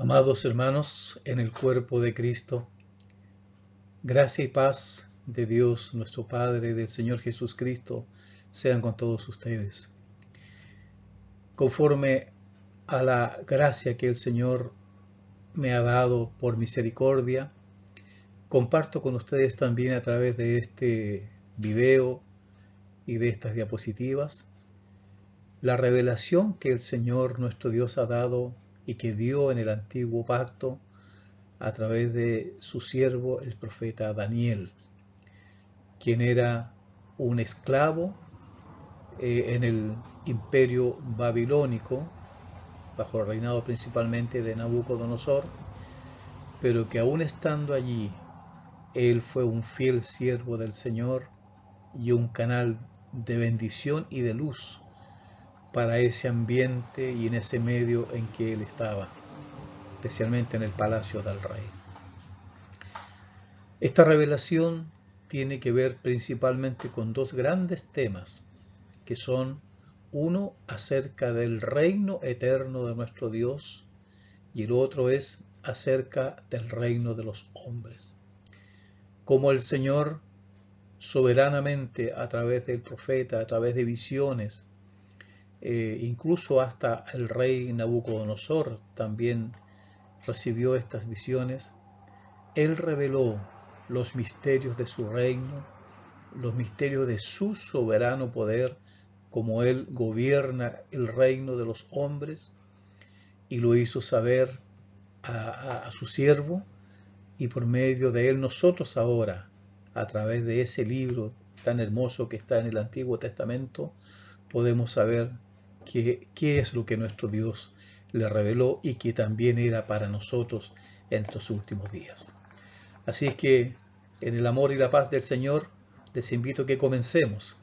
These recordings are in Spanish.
Amados hermanos, en el cuerpo de Cristo, gracia y paz de Dios nuestro Padre, del Señor Jesucristo, sean con todos ustedes. Conforme a la gracia que el Señor me ha dado por misericordia, comparto con ustedes también a través de este video y de estas diapositivas la revelación que el Señor nuestro Dios ha dado y que dio en el antiguo pacto a través de su siervo el profeta Daniel, quien era un esclavo en el imperio babilónico, bajo el reinado principalmente de Nabucodonosor, pero que aún estando allí, él fue un fiel siervo del Señor y un canal de bendición y de luz para ese ambiente y en ese medio en que él estaba, especialmente en el palacio del rey. Esta revelación tiene que ver principalmente con dos grandes temas, que son uno acerca del reino eterno de nuestro Dios y el otro es acerca del reino de los hombres. Como el Señor soberanamente a través del profeta, a través de visiones, incluso hasta el rey Nabucodonosor también recibió estas visiones, él reveló los misterios de su reino, los misterios de su soberano poder, como él gobierna el reino de los hombres, y lo hizo saber a su siervo, y por medio de él nosotros ahora, a través de ese libro tan hermoso que está en el Antiguo Testamento, podemos saber qué es lo que nuestro Dios le reveló y que también era para nosotros en estos últimos días. Así es que en el amor y la paz del Señor les invito a que comencemos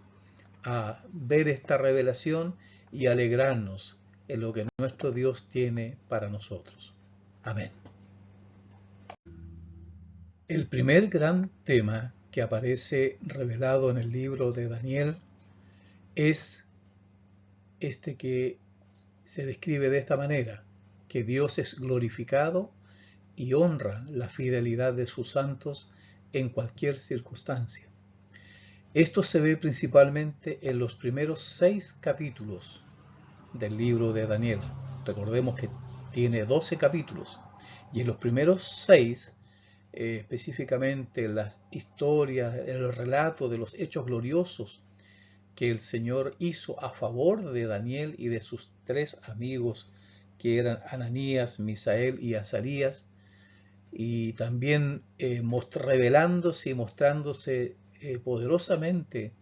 a ver esta revelación y alegrarnos en lo que nuestro Dios tiene para nosotros. Amén. El primer gran tema que aparece revelado en el libro de Daniel es este que se describe de esta manera, que Dios es glorificado y honra la fidelidad de sus santos en cualquier circunstancia. Esto se ve principalmente en los primeros 6 capítulos del libro de Daniel. Recordemos que tiene 12 capítulos y en los primeros 6, específicamente las historias, el relato de los hechos gloriosos que el Señor hizo a favor de Daniel y de sus 3 amigos, que eran Ananías, Misael y Azarías, y también revelándose y mostrándose poderosamente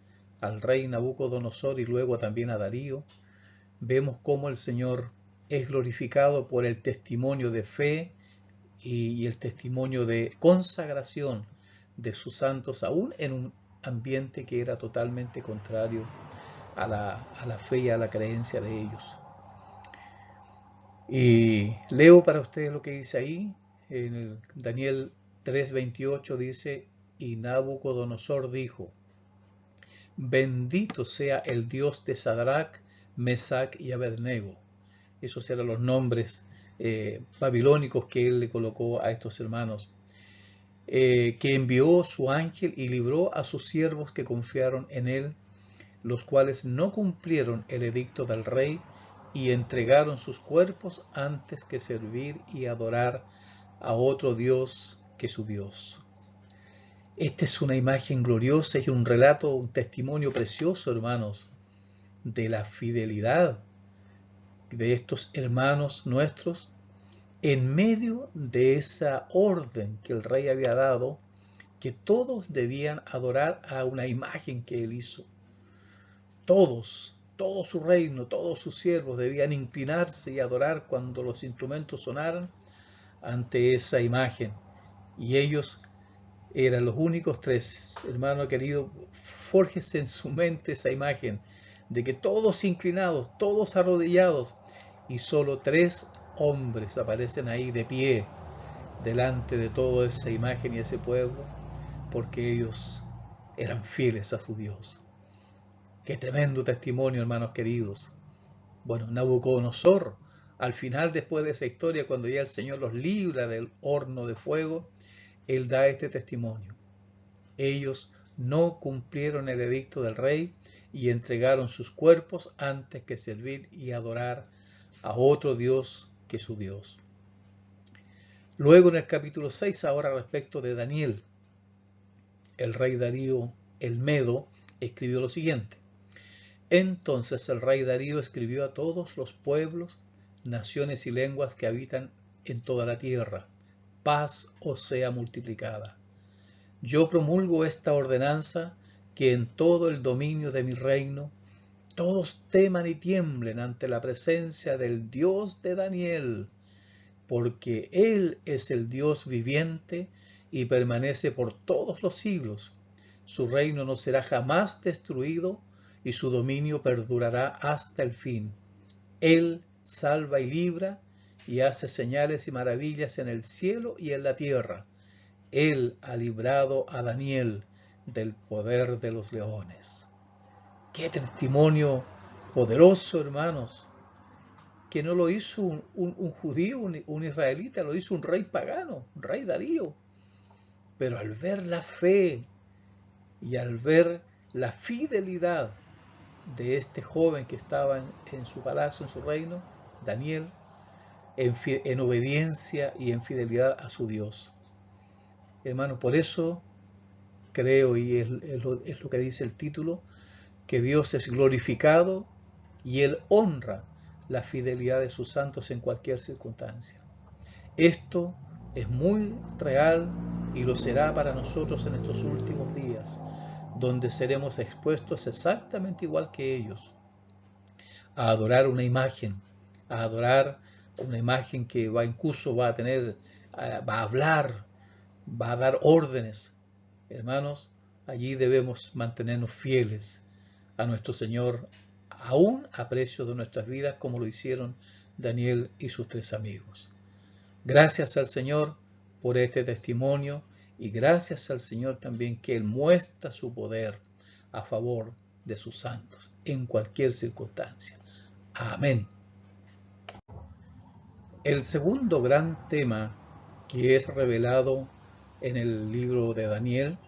al rey Nabucodonosor y luego también a Darío. Vemos cómo el Señor es glorificado por el testimonio de fe y el testimonio de consagración de sus santos, aún en un ambiente que era totalmente contrario a la fe y a la creencia de ellos. Y leo para ustedes lo que dice ahí, en el Daniel 3:28 dice, y Nabucodonosor dijo, bendito sea el Dios de Sadrach, Mesach y Abednego. Esos eran los nombres babilónicos que él le colocó a estos hermanos, que envió su ángel y libró a sus siervos que confiaron en él, los cuales no cumplieron el edicto del rey y entregaron sus cuerpos antes que servir y adorar a otro Dios que su Dios. Esta es una imagen gloriosa y un relato, un testimonio precioso, hermanos, de la fidelidad de estos hermanos nuestros en medio de esa orden que el rey había dado, que todos debían adorar a una imagen que él hizo. Todos, todo su reino, todos sus siervos debían inclinarse y adorar cuando los instrumentos sonaran ante esa imagen. Y ellos eran los únicos 3, hermano querido, fórjese en su mente esa imagen de que todos inclinados, todos arrodillados, y solo 3 hombres aparecen ahí de pie delante de toda esa imagen y ese pueblo, porque ellos eran fieles a su Dios. Qué tremendo testimonio, hermanos queridos. Bueno, Nabucodonosor al final, después de esa historia, cuando ya el Señor los libra del horno de fuego, Él da este testimonio. Ellos no cumplieron el edicto del rey y entregaron sus cuerpos antes que servir y adorar a otro Dios que su Dios. Luego en el capítulo 6, ahora respecto de Daniel, el rey Darío el Medo escribió lo siguiente. Entonces el rey Darío escribió a todos los pueblos, naciones y lenguas que habitan en toda la tierra: paz os sea multiplicada. Yo promulgo esta ordenanza, que en todo el dominio de mi reino todos teman y tiemblen ante la presencia del Dios de Daniel, porque Él es el Dios viviente y permanece por todos los siglos. Su reino no será jamás destruido y su dominio perdurará hasta el fin. Él salva y libra y hace señales y maravillas en el cielo y en la tierra. Él ha librado a Daniel del poder de los leones. ¡Qué testimonio poderoso, hermanos! Que no lo hizo un judío, un israelita, lo hizo un rey pagano, un rey Darío. Pero al ver la fe y al ver la fidelidad de este joven que estaba en su palacio, en su reino, Daniel, en obediencia y en fidelidad a su Dios. Hermano, por eso creo, y es lo que dice el título, que Dios es glorificado y Él honra la fidelidad de sus santos en cualquier circunstancia. Esto es muy real y lo será para nosotros en estos últimos días, donde seremos expuestos exactamente igual que ellos a adorar una imagen, que incluso va a hablar, va a dar órdenes. Hermanos, allí debemos mantenernos fieles a nuestro Señor, aún a precio de nuestras vidas, como lo hicieron Daniel y sus 3 amigos. Gracias al Señor por este testimonio y gracias al Señor también que Él muestra su poder a favor de sus santos en cualquier circunstancia. Amén. El segundo gran tema que es revelado en el libro de Daniel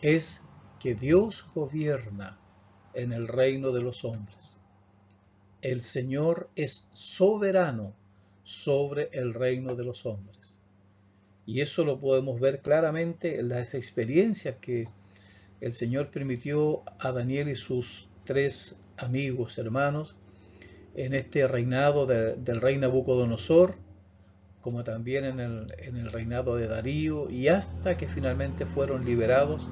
es que Dios gobierna en el reino de los hombres. El Señor es soberano sobre el reino de los hombres. Y eso lo podemos ver claramente en las experiencias que el Señor permitió a Daniel y sus 3 amigos, hermanos, en este reinado del rey Nabucodonosor, como también en el reinado de Darío, y hasta que finalmente fueron liberados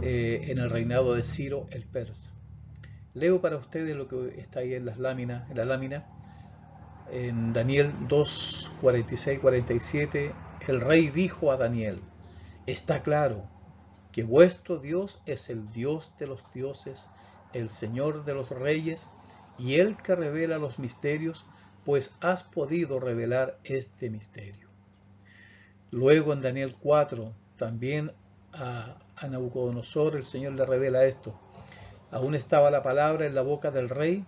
en el reinado de Ciro el persa. Leo para ustedes lo que está ahí en la lámina. En Daniel 2, 46, 47, el rey dijo a Daniel: está claro que vuestro Dios es el Dios de los dioses, el Señor de los reyes, y el que revela los misterios, pues has podido revelar este misterio. Luego en Daniel 4, también a Nabucodonosor el Señor le revela esto: aún estaba la palabra en la boca del rey,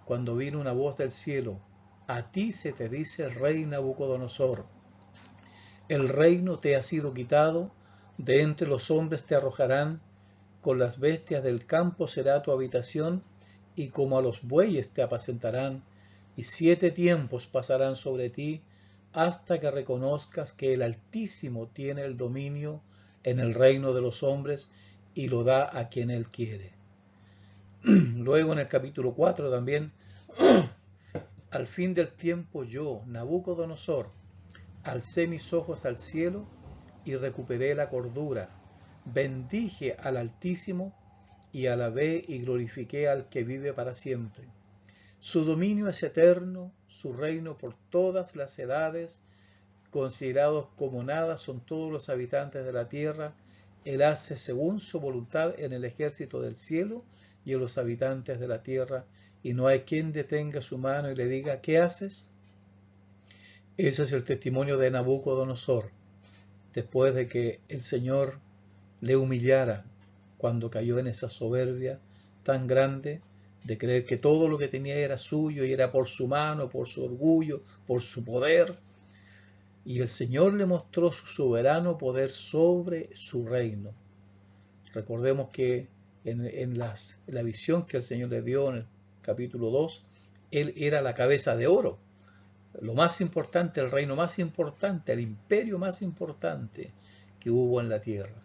cuando vino una voz del cielo: a ti se te dice, rey Nabucodonosor, el reino te ha sido quitado, de entre los hombres te arrojarán, con las bestias del campo será tu habitación, y como a los bueyes te apacentarán, y 7 tiempos pasarán sobre ti, hasta que reconozcas que el Altísimo tiene el dominio en el reino de los hombres, y lo da a quien Él quiere. Luego en el capítulo 4 también, al fin del tiempo yo, Nabucodonosor, alcé mis ojos al cielo y recuperé la cordura, bendije al Altísimo y alabé y glorifiqué al que vive para siempre. Su dominio es eterno, su reino por todas las edades, considerados como nada son todos los habitantes de la tierra. Él hace según su voluntad en el ejército del cielo y en los habitantes de la tierra, y no hay quien detenga su mano y le diga: ¿qué haces? Ese es el testimonio de Nabucodonosor, después de que el Señor le humillara cuando cayó en esa soberbia tan grande de creer que todo lo que tenía era suyo y era por su mano, por su orgullo, por su poder. Y el Señor le mostró su soberano poder sobre su reino. Recordemos que en la visión que el Señor le dio en el capítulo 2, Él era la cabeza de oro. Lo más importante, el reino más importante, el imperio más importante que hubo en la tierra.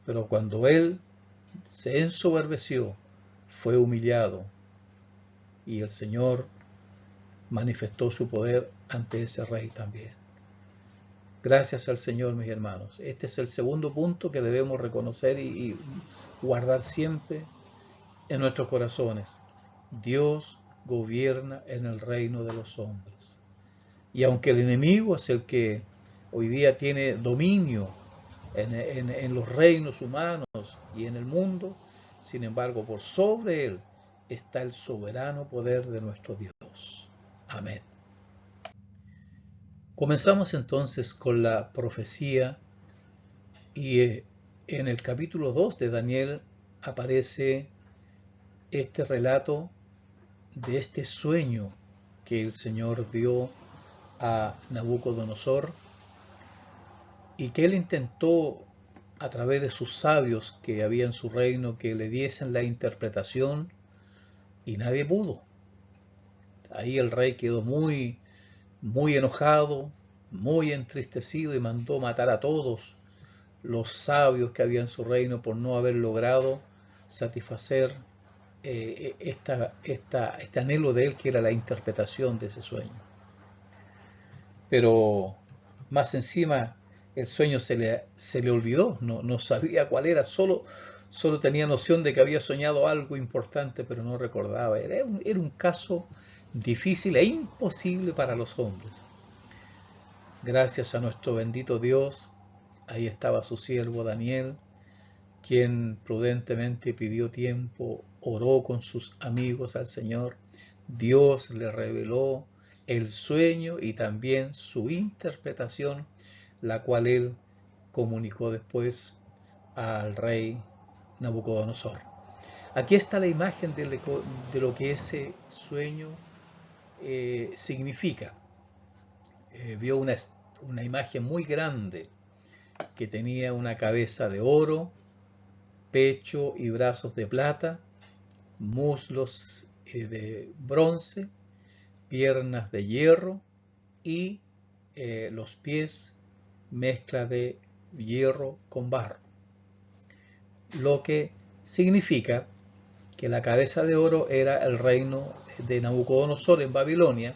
Pero cuando Él se ensoberbeció, fue humillado y el Señor manifestó su poder ante ese rey también. Gracias al Señor, mis hermanos. Este es el segundo punto que debemos reconocer y guardar siempre en nuestros corazones. Dios gobierna en el reino de los hombres. Y aunque el enemigo es el que hoy día tiene dominio en los reinos humanos y en el mundo, sin embargo, por sobre él está el soberano poder de nuestro Dios. Amén. Comenzamos entonces con la profecía y en el capítulo 2 de Daniel aparece este relato de este sueño que el Señor dio a Nabucodonosor y que él intentó a través de sus sabios que había en su reino que le diesen la interpretación y nadie pudo. Ahí el rey quedó muy enojado, muy entristecido y mandó matar a todos los sabios que había en su reino por no haber logrado satisfacer este anhelo de él, que era la interpretación de ese sueño. Pero más encima el sueño se le olvidó, no sabía cuál era, solo tenía noción de que había soñado algo importante, pero no recordaba. Era un caso difícil e imposible para los hombres. Gracias a nuestro bendito Dios, ahí estaba su siervo Daniel, quien prudentemente pidió tiempo, oró con sus amigos al Señor. Dios le reveló el sueño y también su interpretación, la cual él comunicó después al rey Nabucodonosor. Aquí está la imagen de lo que ese sueño significa. Vio una imagen muy grande que tenía una cabeza de oro, pecho y brazos de plata, muslos de bronce, piernas de hierro y los pies mezcla de hierro con barro. Lo que significa que la cabeza de oro era el reino de Nabucodonosor en Babilonia,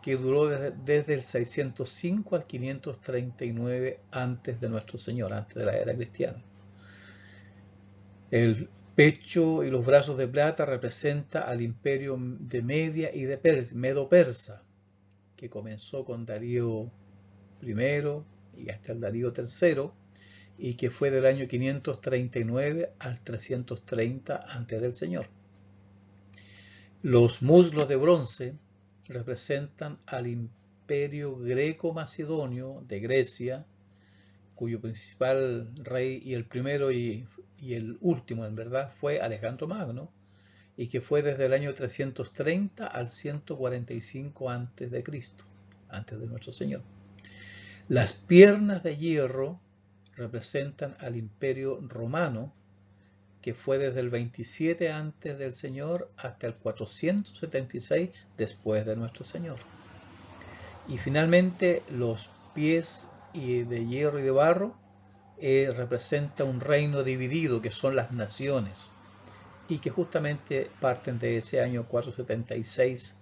que duró desde el 605 al 539 antes de nuestro Señor, antes de la era cristiana. El pecho y los brazos de plata representa al imperio de Media y de Medo-Persa, que comenzó con Darío I y hasta el Darío III, y que fue del año 539 al 330 antes del Señor. Los muslos de bronce representan al imperio greco-macedonio de Grecia, cuyo principal rey y el primero y el último en verdad fue Alejandro Magno, y que fue desde el año 330 al 145 antes de Cristo, antes de nuestro Señor. Las piernas de hierro representan al imperio romano, que fue desde el 27 antes del Señor hasta el 476 después de nuestro Señor. Y finalmente los pies de hierro y de barro representa un reino dividido, que son las naciones, y que justamente parten de ese año 476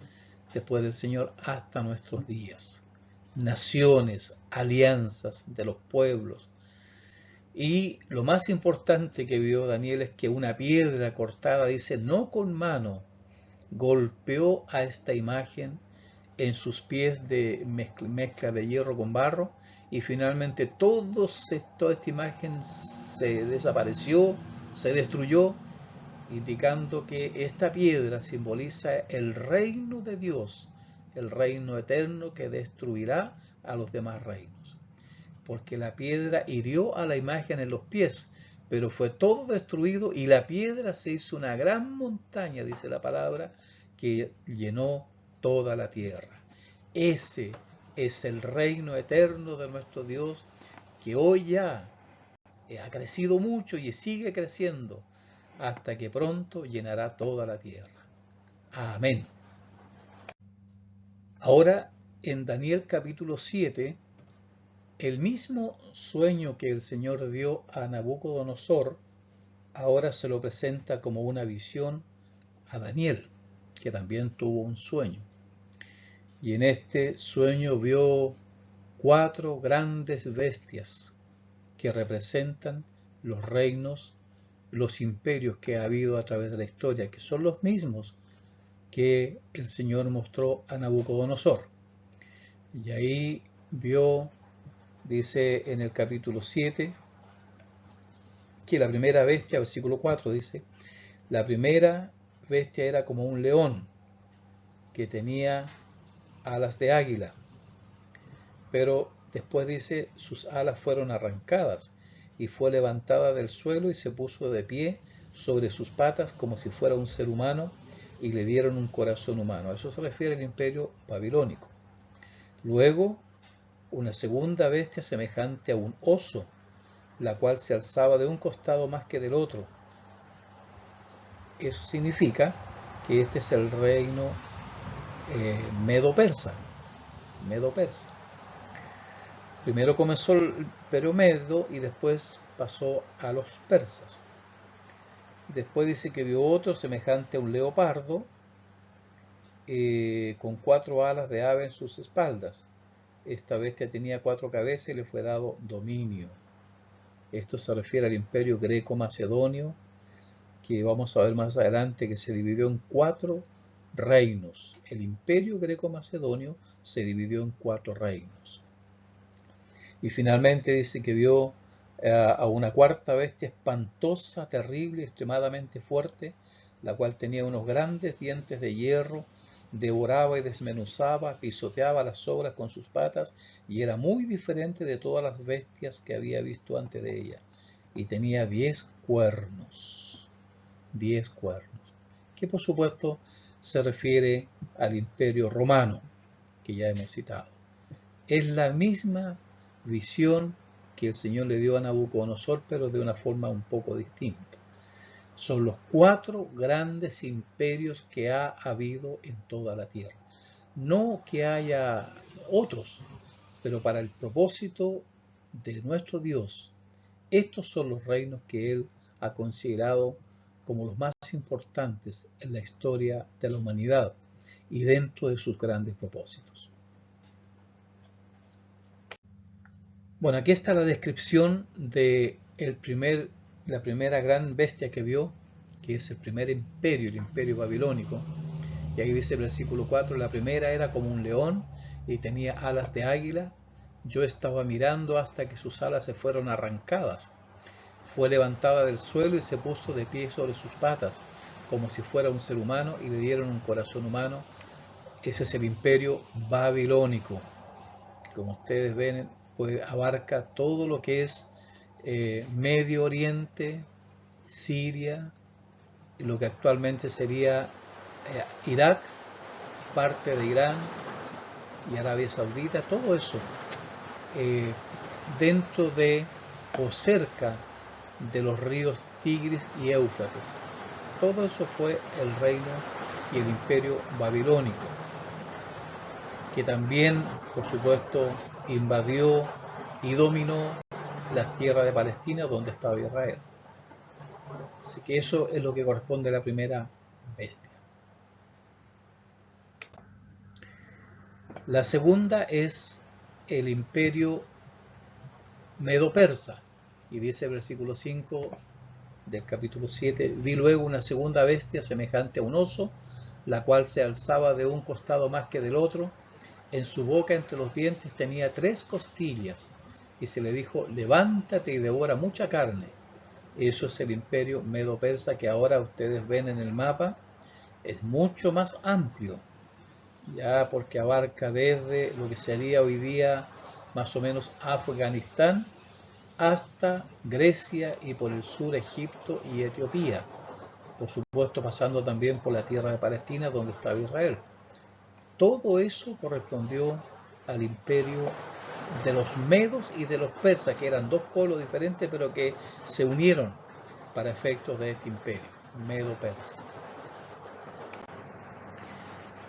después del Señor hasta nuestros días. Naciones, alianzas de los pueblos. Y lo más importante que vio Daniel es que una piedra cortada, dice, no con mano, golpeó a esta imagen en sus pies de mezcla de hierro con barro, y finalmente toda esta imagen se desapareció, se destruyó, indicando que esta piedra simboliza el reino de Dios, el reino eterno que destruirá a los demás reinos. Porque la piedra hirió a la imagen en los pies, pero fue todo destruido y la piedra se hizo una gran montaña, dice la palabra, que llenó toda la tierra. Ese es el reino eterno de nuestro Dios, que hoy ya ha crecido mucho y sigue creciendo hasta que pronto llenará toda la tierra. Amén. Ahora, en Daniel capítulo 7, el mismo sueño que el Señor dio a Nabucodonosor, ahora se lo presenta como una visión a Daniel, que también tuvo un sueño. Y en este sueño vio 4 grandes bestias que representan los reinos, los imperios que ha habido a través de la historia, que son los mismos que el Señor mostró a Nabucodonosor. Y ahí vio, dice en el capítulo 7, que la primera bestia, versículo 4 dice, la primera bestia era como un león que tenía alas de águila, pero después dice, sus alas fueron arrancadas y fue levantada del suelo y se puso de pie sobre sus patas como si fuera un ser humano y le dieron un corazón humano. A eso se refiere el imperio babilónico. Luego, una segunda bestia semejante a un oso, la cual se alzaba de un costado más que del otro. Eso significa que este es el reino medo-persa. Primero comenzó el imperio medo y después pasó a los persas. Después dice que vio otro semejante a un leopardo con 4 alas de ave en sus espaldas. Esta bestia tenía 4 cabezas y le fue dado dominio. Esto se refiere al imperio greco-macedonio, que vamos a ver más adelante que se dividió en 4 reinos. El imperio greco-macedonio se dividió en 4 reinos. Y finalmente dice que vio a una cuarta bestia espantosa, terrible, extremadamente fuerte, la cual tenía unos grandes dientes de hierro, devoraba y desmenuzaba, pisoteaba las sobras con sus patas y era muy diferente de todas las bestias que había visto antes de ella. Y tenía 10 cuernos, 10 cuernos, que por supuesto se refiere al imperio romano, que ya hemos citado. Es la misma visión que el Señor le dio a Nabucodonosor, pero de una forma un poco distinta. Son los 4 grandes imperios que ha habido en toda la tierra. No que haya otros, pero para el propósito de nuestro Dios, estos son los reinos que Él ha considerado como los más importantes en la historia de la humanidad y dentro de sus grandes propósitos. Bueno, aquí está la descripción de la primera gran bestia que vio, que es el primer imperio, el imperio babilónico. Y ahí dice el versículo 4, la primera era como un león y tenía alas de águila. Yo estaba mirando hasta que sus alas se fueron arrancadas. Fue levantada del suelo y se puso de pie sobre sus patas, como si fuera un ser humano, y le dieron un corazón humano. Ese es el imperio babilónico. Como ustedes ven, pues abarca todo lo que es Medio Oriente, Siria, lo que actualmente sería Irak, parte de Irán y Arabia Saudita, todo eso dentro de o cerca de los ríos Tigris y Éufrates. Todo eso fue el reino y el imperio babilónico, que también, por supuesto, invadió y dominó las tierras de Palestina donde estaba Israel. Así que eso es lo que corresponde a la primera bestia. La segunda es el imperio medo-persa. Y dice el versículo 5 del capítulo 7, vi luego una segunda bestia semejante a un oso, la cual se alzaba de un costado más que del otro. En su boca entre los dientes tenía 3 costillas, y se le dijo, levántate y devora mucha carne. Eso es el imperio medo-persa que ahora ustedes ven en el mapa. Es mucho más amplio, ya porque abarca desde lo que sería hoy día más o menos Afganistán hasta Grecia y por el sur Egipto y Etiopía. Por supuesto, pasando también por la tierra de Palestina, donde estaba Israel. Todo eso correspondió al imperio de los medos y de los persas, que eran dos pueblos diferentes, pero que se unieron para efectos de este imperio, medo-persa.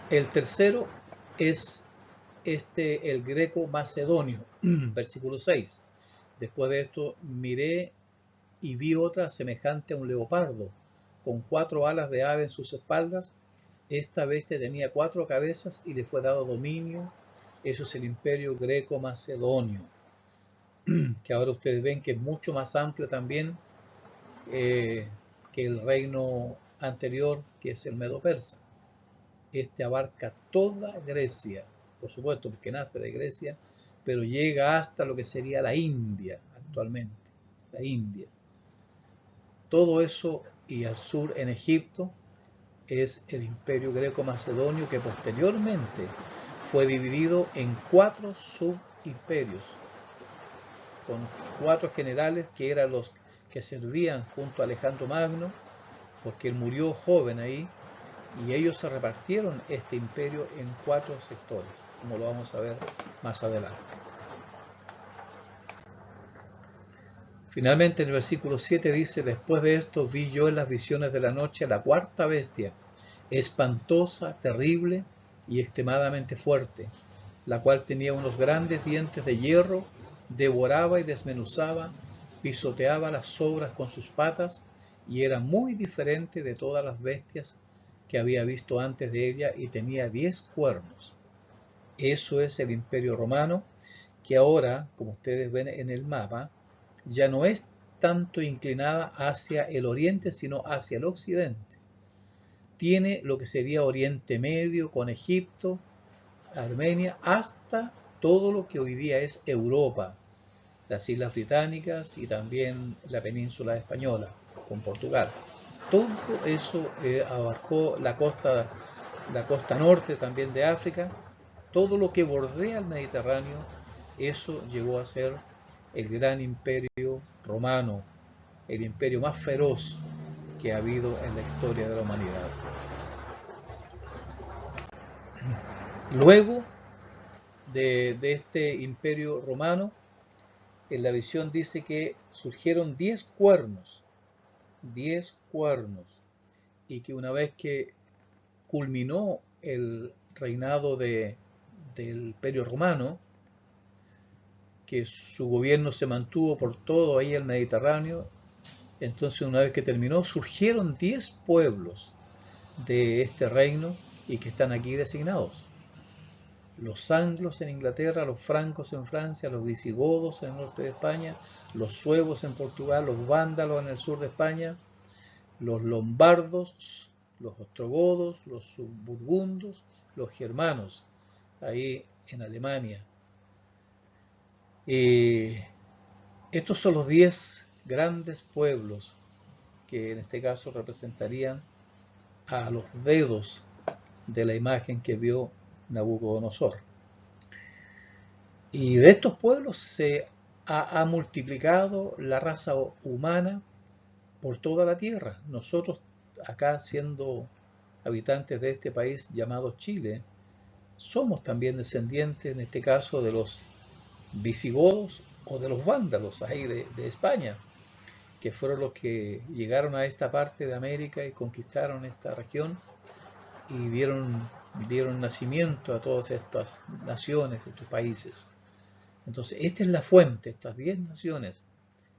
El tercero es el greco-macedonio, versículo 6. Después de esto miré y vi otra semejante a un leopardo, con 4 alas de ave en sus espaldas. Esta bestia tenía 4 cabezas y le fue dado dominio. Eso es el imperio greco-macedonio, que ahora ustedes ven que es mucho más amplio también que el reino anterior, que es el medo-persa. Este abarca toda Grecia, por supuesto, porque nace de Grecia, pero llega hasta lo que sería la India actualmente, la India. Todo eso, y al sur en Egipto, es el imperio greco-macedonio, que posteriormente fue dividido en 4 subimperios, con 4 generales que eran los que servían junto a Alejandro Magno, porque él murió joven ahí, y ellos se repartieron este imperio en 4 sectores, como lo vamos a ver más adelante. Finalmente, en el versículo 7 dice: después de esto vi yo en las visiones de la noche la 4ª bestia, espantosa, terrible y extremadamente fuerte, la cual tenía unos grandes dientes de hierro, devoraba y desmenuzaba, pisoteaba las sobras con sus patas, y era muy diferente de todas las bestias que había visto antes de ella, y tenía 10 cuernos. Eso es el imperio romano, que ahora, como ustedes ven en el mapa, ya no es tanto inclinada hacia el oriente, sino hacia el occidente. Tiene lo que sería Oriente Medio, con Egipto, Armenia, hasta todo lo que hoy día es Europa, las Islas Británicas y también la península española, con Portugal. Todo eso abarcó la costa norte también de África, todo lo que bordea el Mediterráneo. Eso llegó a ser el gran imperio romano, el imperio más feroz que ha habido en la historia de la humanidad. Luego de este imperio romano, en la visión dice que surgieron 10 cuernos, y que una vez que culminó el reinado del imperio romano, que su gobierno se mantuvo por todo ahí el Mediterráneo, entonces una vez que terminó, surgieron 10 pueblos de este reino y que están aquí designados. Los anglos en Inglaterra, los francos en Francia, los visigodos en el norte de España, los suevos en Portugal, los vándalos en el sur de España, los lombardos, los ostrogodos, los burgundos, los germanos, ahí en Alemania. Estos son los 10 grandes pueblos que en este caso representarían a los dedos de la imagen que vio Nabucodonosor. Y de estos pueblos se ha multiplicado la raza humana por toda la tierra. Nosotros, acá siendo habitantes de este país llamado Chile, somos también descendientes, en este caso, de los visigodos o de los vándalos ahí de España, que fueron los que llegaron a esta parte de América y conquistaron esta región y dieron nacimiento a todas estas naciones, estos países. Entonces, esta es la fuente, estas 10 naciones,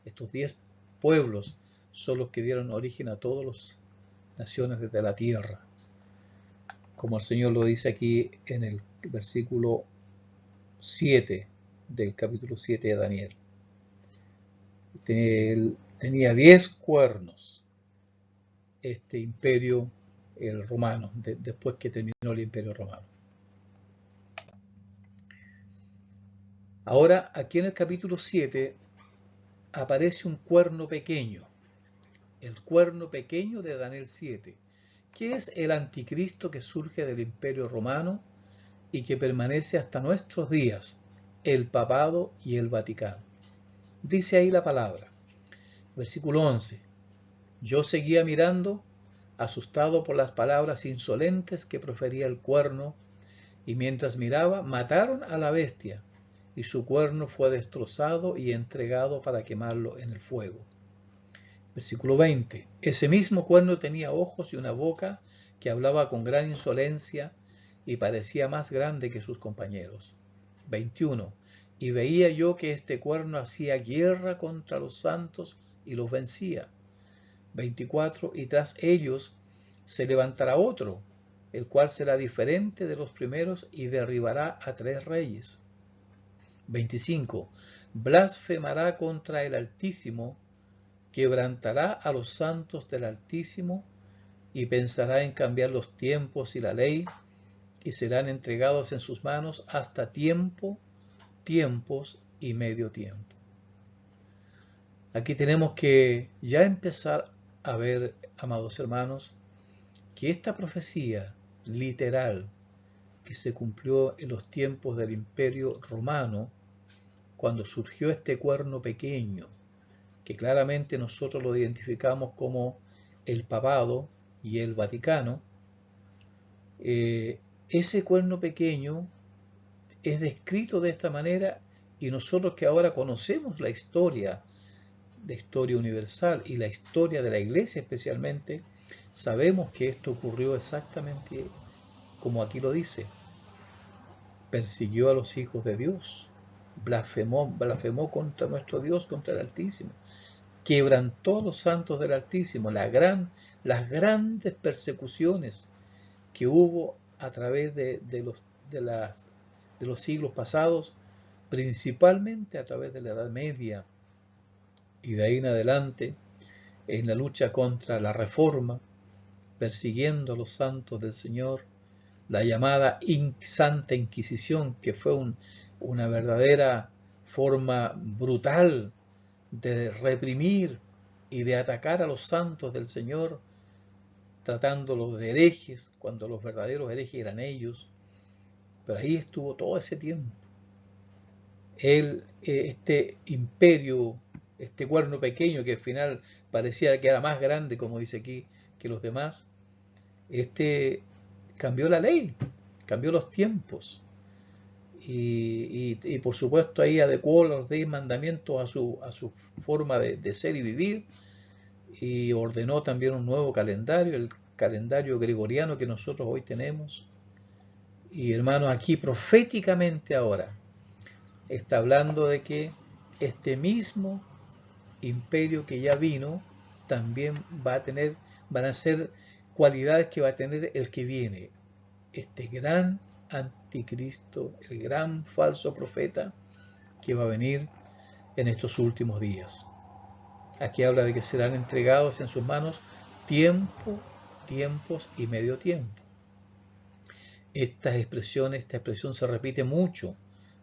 estos 10 pueblos son los que dieron origen a todas las naciones de la tierra, como el Señor lo dice aquí en el versículo 7 del capítulo 7 de Daniel. Tenía 10 cuernos este imperio el romano, después que terminó el imperio romano. Ahora, aquí en el capítulo 7 aparece un cuerno pequeño, el cuerno pequeño de Daniel 7, que es el anticristo que surge del imperio romano y que permanece hasta nuestros días, el papado y el Vaticano. Dice ahí la palabra, versículo 11. Yo seguía mirando, asustado por las palabras insolentes que profería el cuerno, y mientras miraba, mataron a la bestia, y su cuerno fue destrozado y entregado para quemarlo en el fuego. Versículo 20. Ese mismo cuerno tenía ojos y una boca que hablaba con gran insolencia y parecía más grande que sus compañeros. 21. Y veía yo que este cuerno hacía guerra contra los santos y los vencía. 24. Y tras ellos se levantará otro, el cual será diferente de los primeros y derribará a 3 reyes. 25. Blasfemará contra el Altísimo, quebrantará a los santos del Altísimo y pensará en cambiar los tiempos y la ley, y serán entregados en sus manos hasta tiempo, tiempos y medio tiempo. Aquí tenemos que ya empezar a ver, amados hermanos, que esta profecía literal que se cumplió en los tiempos del Imperio Romano, cuando surgió este cuerno pequeño, que claramente nosotros lo identificamos como el papado y el Vaticano, ese cuerno pequeño es descrito de esta manera, y nosotros que ahora conocemos la historia universal y la historia de la Iglesia especialmente, sabemos que esto ocurrió exactamente como aquí lo dice. Persiguió a los hijos de Dios, blasfemó contra nuestro Dios, contra el Altísimo, quebrantó a los santos del Altísimo, las grandes persecuciones que hubo a través de los siglos pasados, principalmente a través de la Edad Media y de ahí en adelante, en la lucha contra la Reforma, persiguiendo a los santos del Señor, la llamada Santa Inquisición, que fue una verdadera forma brutal de reprimir y de atacar a los santos del Señor, tratándolos de herejes, cuando los verdaderos herejes eran ellos. Pero ahí estuvo todo ese tiempo. Este imperio, este cuerno pequeño que al final parecía que era más grande, como dice aquí, que los demás, cambió la ley, cambió los tiempos y por supuesto ahí adecuó los 10 mandamientos a su forma de ser y vivir, y ordenó también un nuevo calendario, el calendario gregoriano que nosotros hoy tenemos. Y hermanos, aquí proféticamente ahora está hablando de que este mismo imperio que ya vino también van a ser cualidades que va a tener el que viene, este gran anticristo, el gran falso profeta que va a venir en estos últimos días. Aquí habla de que serán entregados en sus manos tiempo, tiempos y medio tiempo. Esta expresión se repite mucho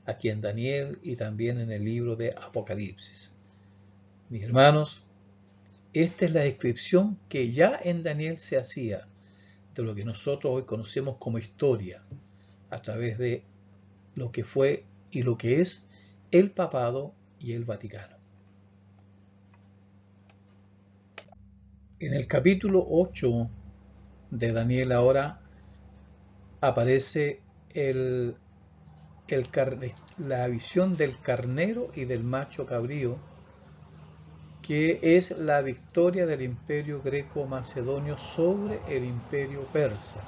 aquí en Daniel y también en el libro de Apocalipsis. Mis hermanos, esta es la descripción que ya en Daniel se hacía de lo que nosotros hoy conocemos como historia, a través de lo que fue y lo que es el papado y el Vaticano. En el capítulo 8 de Daniel ahora aparece la visión del carnero y del macho cabrío, que es la victoria del imperio greco-macedonio sobre el imperio persa.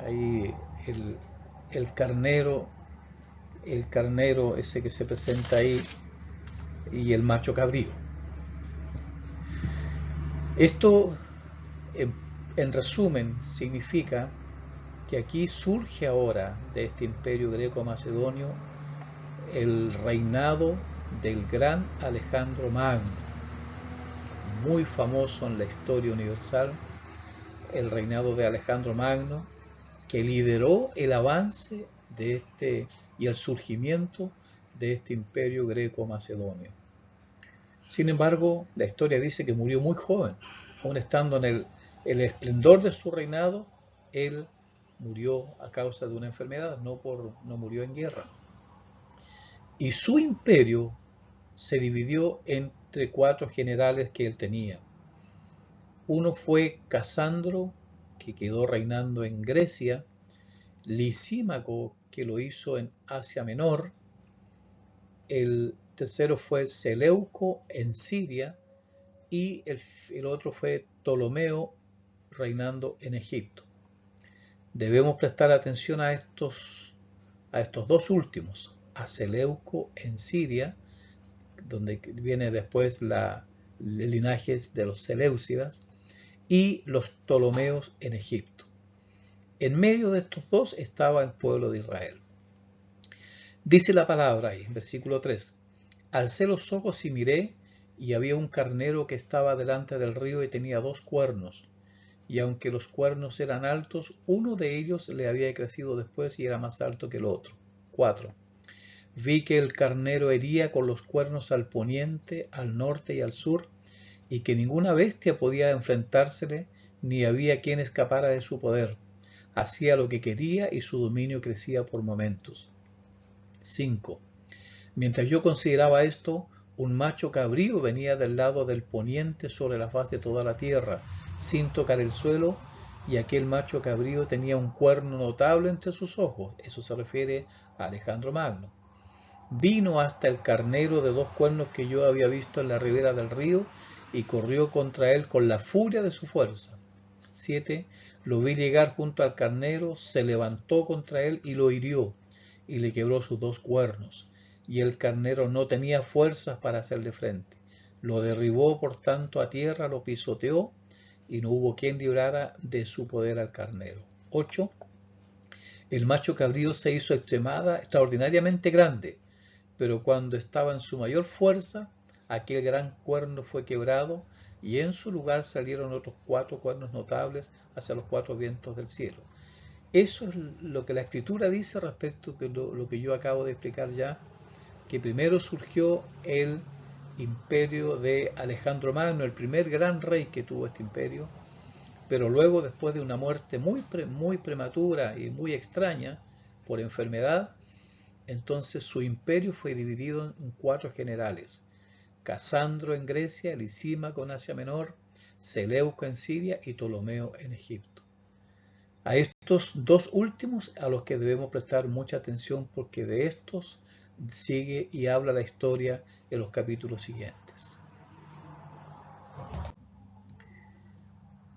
Ahí el carnero ese que se presenta ahí y el macho cabrío. Esto, en resumen, significa que aquí surge ahora de este imperio greco-macedonio el reinado del gran Alejandro Magno, muy famoso en la historia universal, el reinado de Alejandro Magno, que lideró el avance de y el surgimiento de este imperio greco-macedonio. Sin embargo, la historia dice que murió muy joven, aún estando en el esplendor de su reinado. Él murió a causa de una enfermedad, no murió en guerra. Y su imperio se dividió entre 4 generales que él tenía. Uno fue Casandro, que quedó reinando en Grecia, Lisímaco, que lo hizo en Asia Menor, el tercero fue Seleuco en Siria, y el otro fue Ptolomeo, reinando en Egipto. Debemos prestar atención a estos 2 últimos, a Seleuco en Siria, donde viene después el linaje de los Seleucidas, y los Ptolomeos en Egipto. En medio de estos dos estaba el pueblo de Israel. Dice la palabra ahí, en versículo 3, alcé los ojos y miré, y había un carnero que estaba delante del río y tenía 2 cuernos, y aunque los cuernos eran altos, uno de ellos le había crecido después y era más alto que el otro. 4. Vi que el carnero hería con los cuernos al poniente, al norte y al sur, y que ninguna bestia podía enfrentársele, ni había quien escapara de su poder. Hacía lo que quería y su dominio crecía por momentos. 5. Mientras yo consideraba esto, un macho cabrío venía del lado del poniente sobre la faz de toda la tierra, sin tocar el suelo, y aquel macho cabrío tenía un cuerno notable entre sus ojos. Eso se refiere a Alejandro Magno. Vino hasta el carnero de 2 cuernos que yo había visto en la ribera del río, y corrió contra él con la furia de su fuerza. 7. Lo vi llegar junto al carnero, se levantó contra él y lo hirió, y le quebró sus 2 cuernos. Y el carnero no tenía fuerzas para hacerle frente. Lo derribó por tanto a tierra, lo pisoteó, y no hubo quien librara de su poder al carnero. 8. El macho cabrío se hizo extraordinariamente grande, pero cuando estaba en su mayor fuerza, aquel gran cuerno fue quebrado, y en su lugar salieron otros 4 cuernos notables hacia los 4 vientos del cielo. Eso es lo que la Escritura dice respecto a lo que yo acabo de explicar ya, que primero surgió el imperio de Alejandro Magno, el primer gran rey que tuvo este imperio, pero luego, después de una muerte muy prematura y muy extraña por enfermedad, entonces su imperio fue dividido en 4 generales: Casandro en Grecia, Lisímaco en Asia Menor, Seleuco en Siria y Ptolomeo en Egipto. A estos 2 últimos a los que debemos prestar mucha atención, porque de estos sigue y habla la historia en los capítulos siguientes.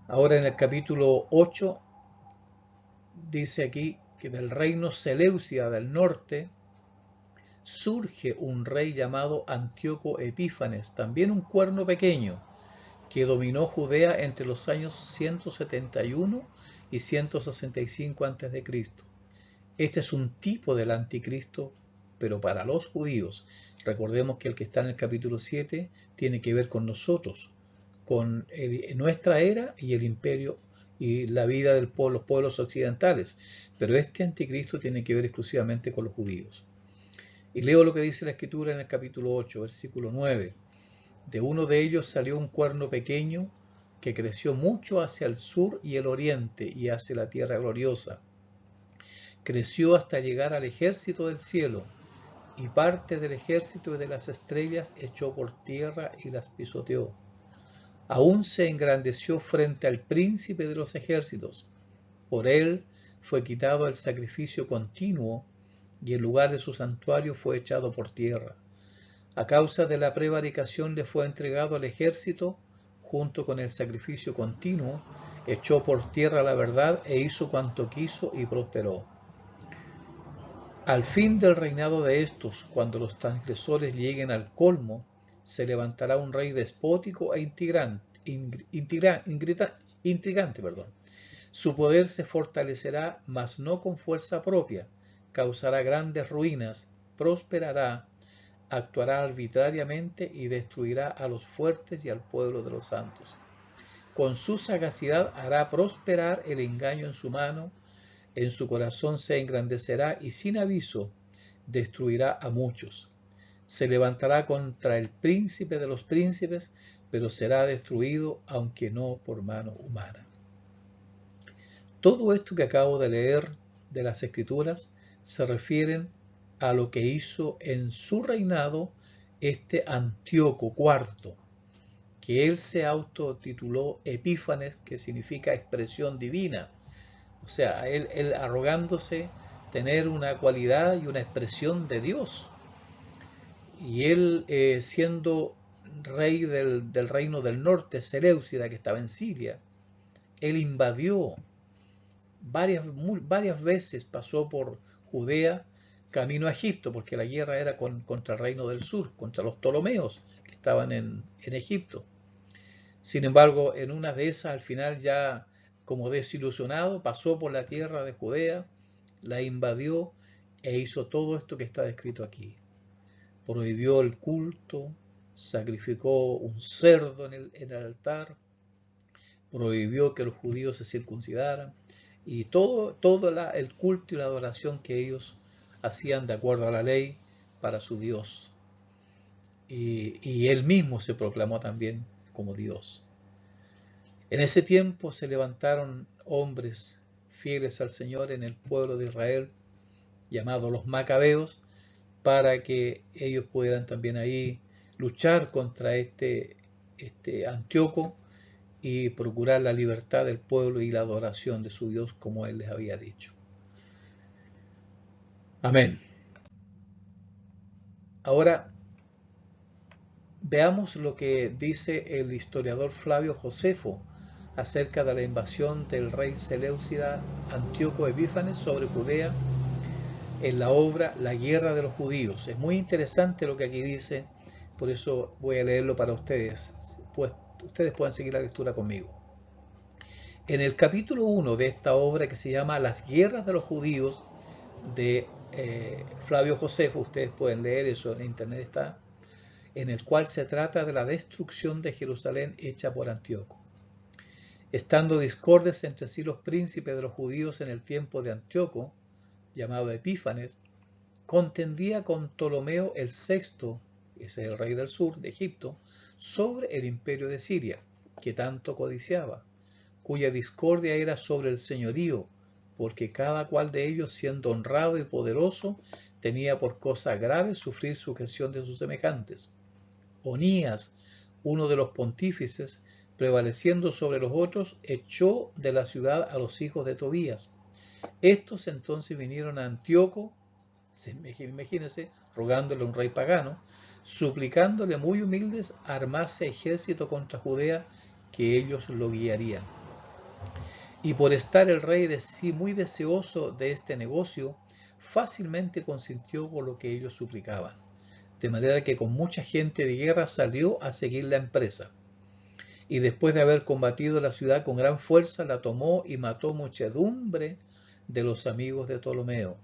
Ahora en el capítulo 8 dice aquí que del reino Seleucia del norte surge un rey llamado Antíoco Epífanes, también un cuerno pequeño, que dominó Judea entre los años 171 y 165 a.C. Este es un tipo del anticristo, pero para los judíos. Recordemos que el que está en el capítulo 7 tiene que ver con nosotros, con nuestra era y el imperio y la vida de los pueblos occidentales. Pero este anticristo tiene que ver exclusivamente con los judíos. Y leo lo que dice la Escritura en el capítulo 8, versículo 9. De uno de ellos salió un cuerno pequeño que creció mucho hacia el sur y el oriente y hacia la tierra gloriosa. Creció hasta llegar al ejército del cielo, y parte del ejército y de las estrellas echó por tierra y las pisoteó. Aún se engrandeció frente al príncipe de los ejércitos. Por él fue quitado el sacrificio continuo, y el lugar de su santuario fue echado por tierra. A causa de la prevaricación le fue entregado al ejército, junto con el sacrificio continuo, echó por tierra la verdad e hizo cuanto quiso y prosperó. Al fin del reinado de estos, cuando los transgresores lleguen al colmo, se levantará un rey despótico e intrigante. Su poder se fortalecerá, mas no con fuerza propia, causará grandes ruinas, prosperará, actuará arbitrariamente y destruirá a los fuertes y al pueblo de los santos. Con su sagacidad hará prosperar el engaño en su mano, en su corazón se engrandecerá y sin aviso destruirá a muchos. Se levantará contra el príncipe de los príncipes, pero será destruido, aunque no por mano humana. Todo esto que acabo de leer de las Escrituras se refieren a lo que hizo en su reinado este Antíoco IV, que él se autotituló Epífanes, que significa expresión divina. O sea, él arrogándose tener una cualidad y una expresión de Dios. Y él siendo rey del reino del norte, Seleucida, que estaba en Siria, él invadió varias veces, pasó por Judea, camino a Egipto, porque la guerra era contra el reino del sur, contra los Ptolomeos, que estaban en Egipto. Sin embargo, en una de esas, al final ya como desilusionado, pasó por la tierra de Judea, la invadió e hizo todo esto que está descrito aquí. Prohibió el culto, sacrificó un cerdo en el altar, prohibió que los judíos se circuncidaran y todo el culto y la adoración que ellos hacían de acuerdo a la ley para su Dios. Y él mismo se proclamó también como Dios. En ese tiempo se levantaron hombres fieles al Señor en el pueblo de Israel, llamados los Macabeos, para que ellos pudieran también ahí luchar contra este Antíoco y procurar la libertad del pueblo y la adoración de su Dios como él les había dicho. Amén. Ahora veamos lo que dice el historiador Flavio Josefo acerca de la invasión del rey Seleucida Antíoco Epífanes sobre Judea en la obra La guerra de los judíos. Es muy interesante lo que aquí dice, por eso voy a leerlo para ustedes, pues ustedes pueden seguir la lectura conmigo. En el capítulo 1 de esta obra que se llama Las guerras de los judíos de Flavio Josefo, ustedes pueden leer eso, en internet está, en el cual se trata de la destrucción de Jerusalén hecha por Antíoco. Estando discordes entre sí los príncipes de los judíos en el tiempo de Antíoco, llamado Epífanes, contendía con Ptolomeo el VI, ese es el rey del sur de Egipto, sobre el imperio de Siria, que tanto codiciaba, cuya discordia era sobre el señorío, porque cada cual de ellos, siendo honrado y poderoso, tenía por cosa grave sufrir sujeción de sus semejantes. Onías, uno de los pontífices, prevaleciendo sobre los otros, echó de la ciudad a los hijos de Tobías. Estos entonces vinieron a Antíoco, imagínense, rogándole a un rey pagano, suplicándole muy humildes armase ejército contra Judea, que ellos lo guiarían. Y por estar el rey de sí muy deseoso de este negocio, fácilmente consintió con lo que ellos suplicaban, de manera que con mucha gente de guerra salió a seguir la empresa. Y después de haber combatido la ciudad con gran fuerza, la tomó y mató muchedumbre de los amigos de Ptolomeo,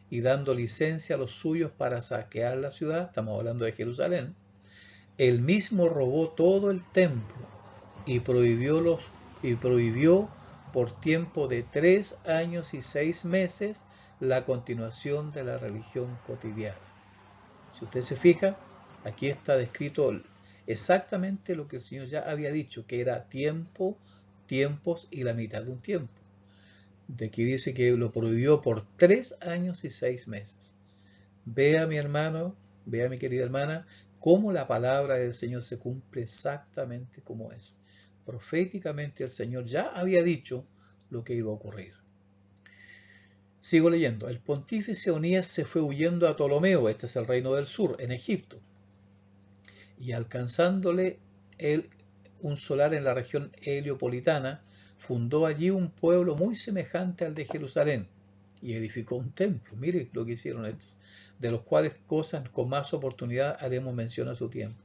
y dando licencia a los suyos para saquear la ciudad, estamos hablando de Jerusalén, él mismo robó todo el templo y prohibió por tiempo de 3 años y 6 meses la continuación de la religión cotidiana. Si usted se fija, aquí está descrito exactamente lo que el Señor ya había dicho, que era tiempo, tiempos y la mitad de un tiempo. De aquí dice que lo prohibió por 3 años y 6 meses. Vea mi hermano, vea mi querida hermana, cómo la palabra del Señor se cumple exactamente como es. Proféticamente el Señor ya había dicho lo que iba a ocurrir. Sigo leyendo. El pontífice Onías se fue huyendo a Ptolomeo, este es el reino del sur, en Egipto, y alcanzándole él un solar en la región heliopolitana, fundó allí un pueblo muy semejante al de Jerusalén y edificó un templo. Mire lo que hicieron estos, de los cuales cosas con más oportunidad haremos mención a su tiempo.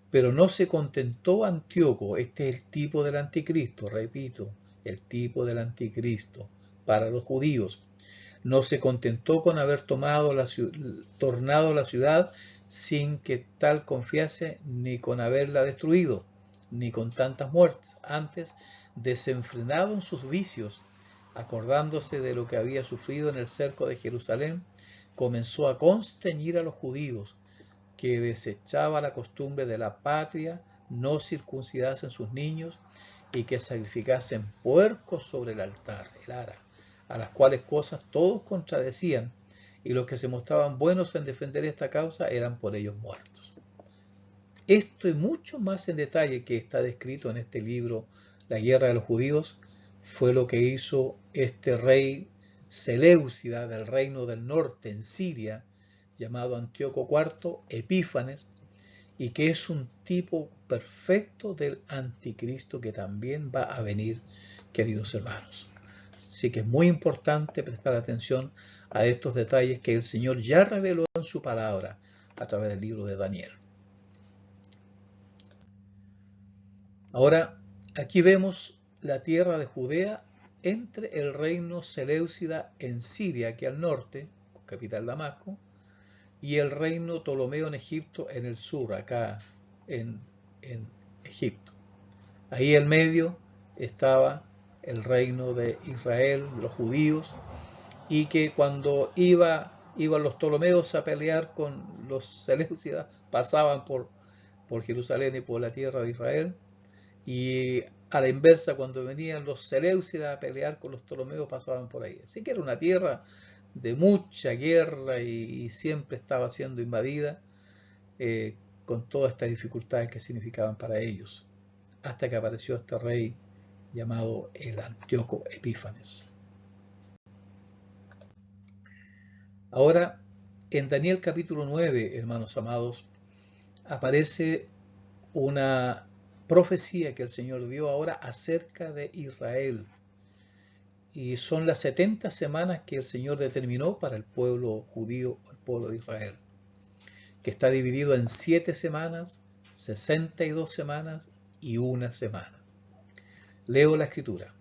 Pero no se contentó Antíoco, este es el tipo del anticristo, repito, el tipo del anticristo para los judíos. No se contentó con haber tornado la ciudad sin que tal confiase, ni con haberla destruido, ni con tantas muertes. Antes, desenfrenado en sus vicios, acordándose de lo que había sufrido en el cerco de Jerusalén, comenzó a constreñir a los judíos, que desechaba la costumbre de la patria, no circuncidasen sus niños y que sacrificasen puercos sobre el altar, el ara, a las cuales cosas todos contradecían, y los que se mostraban buenos en defender esta causa eran por ellos muertos. Esto y mucho más en detalle que está descrito en este libro, La guerra de los judíos, fue lo que hizo este rey Seleucida del reino del norte en Siria, llamado Antíoco IV Epífanes, y que es un tipo perfecto del anticristo que también va a venir, queridos hermanos. Así que es muy importante prestar atención a estos detalles que el Señor ya reveló en su palabra a través del libro de Daniel. Ahora, aquí vemos la tierra de Judea entre el reino Seleucida en Siria, aquí al norte, con capital Damasco, y el reino Ptolomeo en Egipto en el sur, acá en Egipto. Ahí en medio estaba el reino de Israel, los judíos, y que cuando iban los Ptolomeos a pelear con los Seleucidas, pasaban por Jerusalén y por la tierra de Israel, y a la inversa, cuando venían los Seleucidas a pelear con los Ptolomeos, pasaban por ahí. Así que era una tierra de mucha guerra y siempre estaba siendo invadida con todas estas dificultades que significaban para ellos, hasta que apareció este rey llamado el Antíoco Epífanes. Ahora, en Daniel capítulo 9, hermanos amados, aparece una profecía que el Señor dio ahora acerca de Israel. Y son las 70 semanas que el Señor determinó para el pueblo judío, el pueblo de Israel, que está dividido en 7 semanas, 62 semanas y 1 semana. Leo la escritura.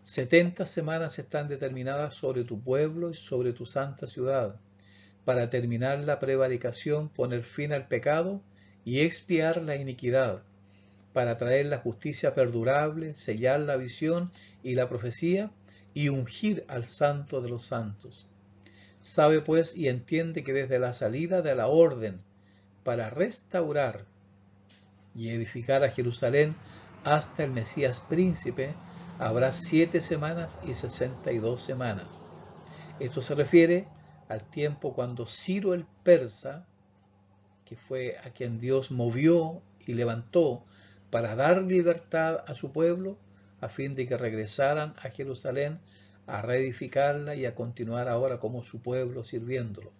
70 semanas están determinadas sobre tu pueblo y sobre tu santa ciudad, para terminar la prevaricación, poner fin al pecado y expiar la iniquidad, para traer la justicia perdurable, sellar la visión y la profecía, y ungir al santo de los santos. Sabe pues y entiende que desde la salida de la orden para restaurar y edificar a Jerusalén hasta el Mesías príncipe, habrá 7 semanas y 62 semanas. Esto se refiere al tiempo cuando Ciro el persa, que fue a quien Dios movió y levantó para dar libertad a su pueblo, a fin de que regresaran a Jerusalén a reedificarla y a continuar ahora como su pueblo sirviéndolo.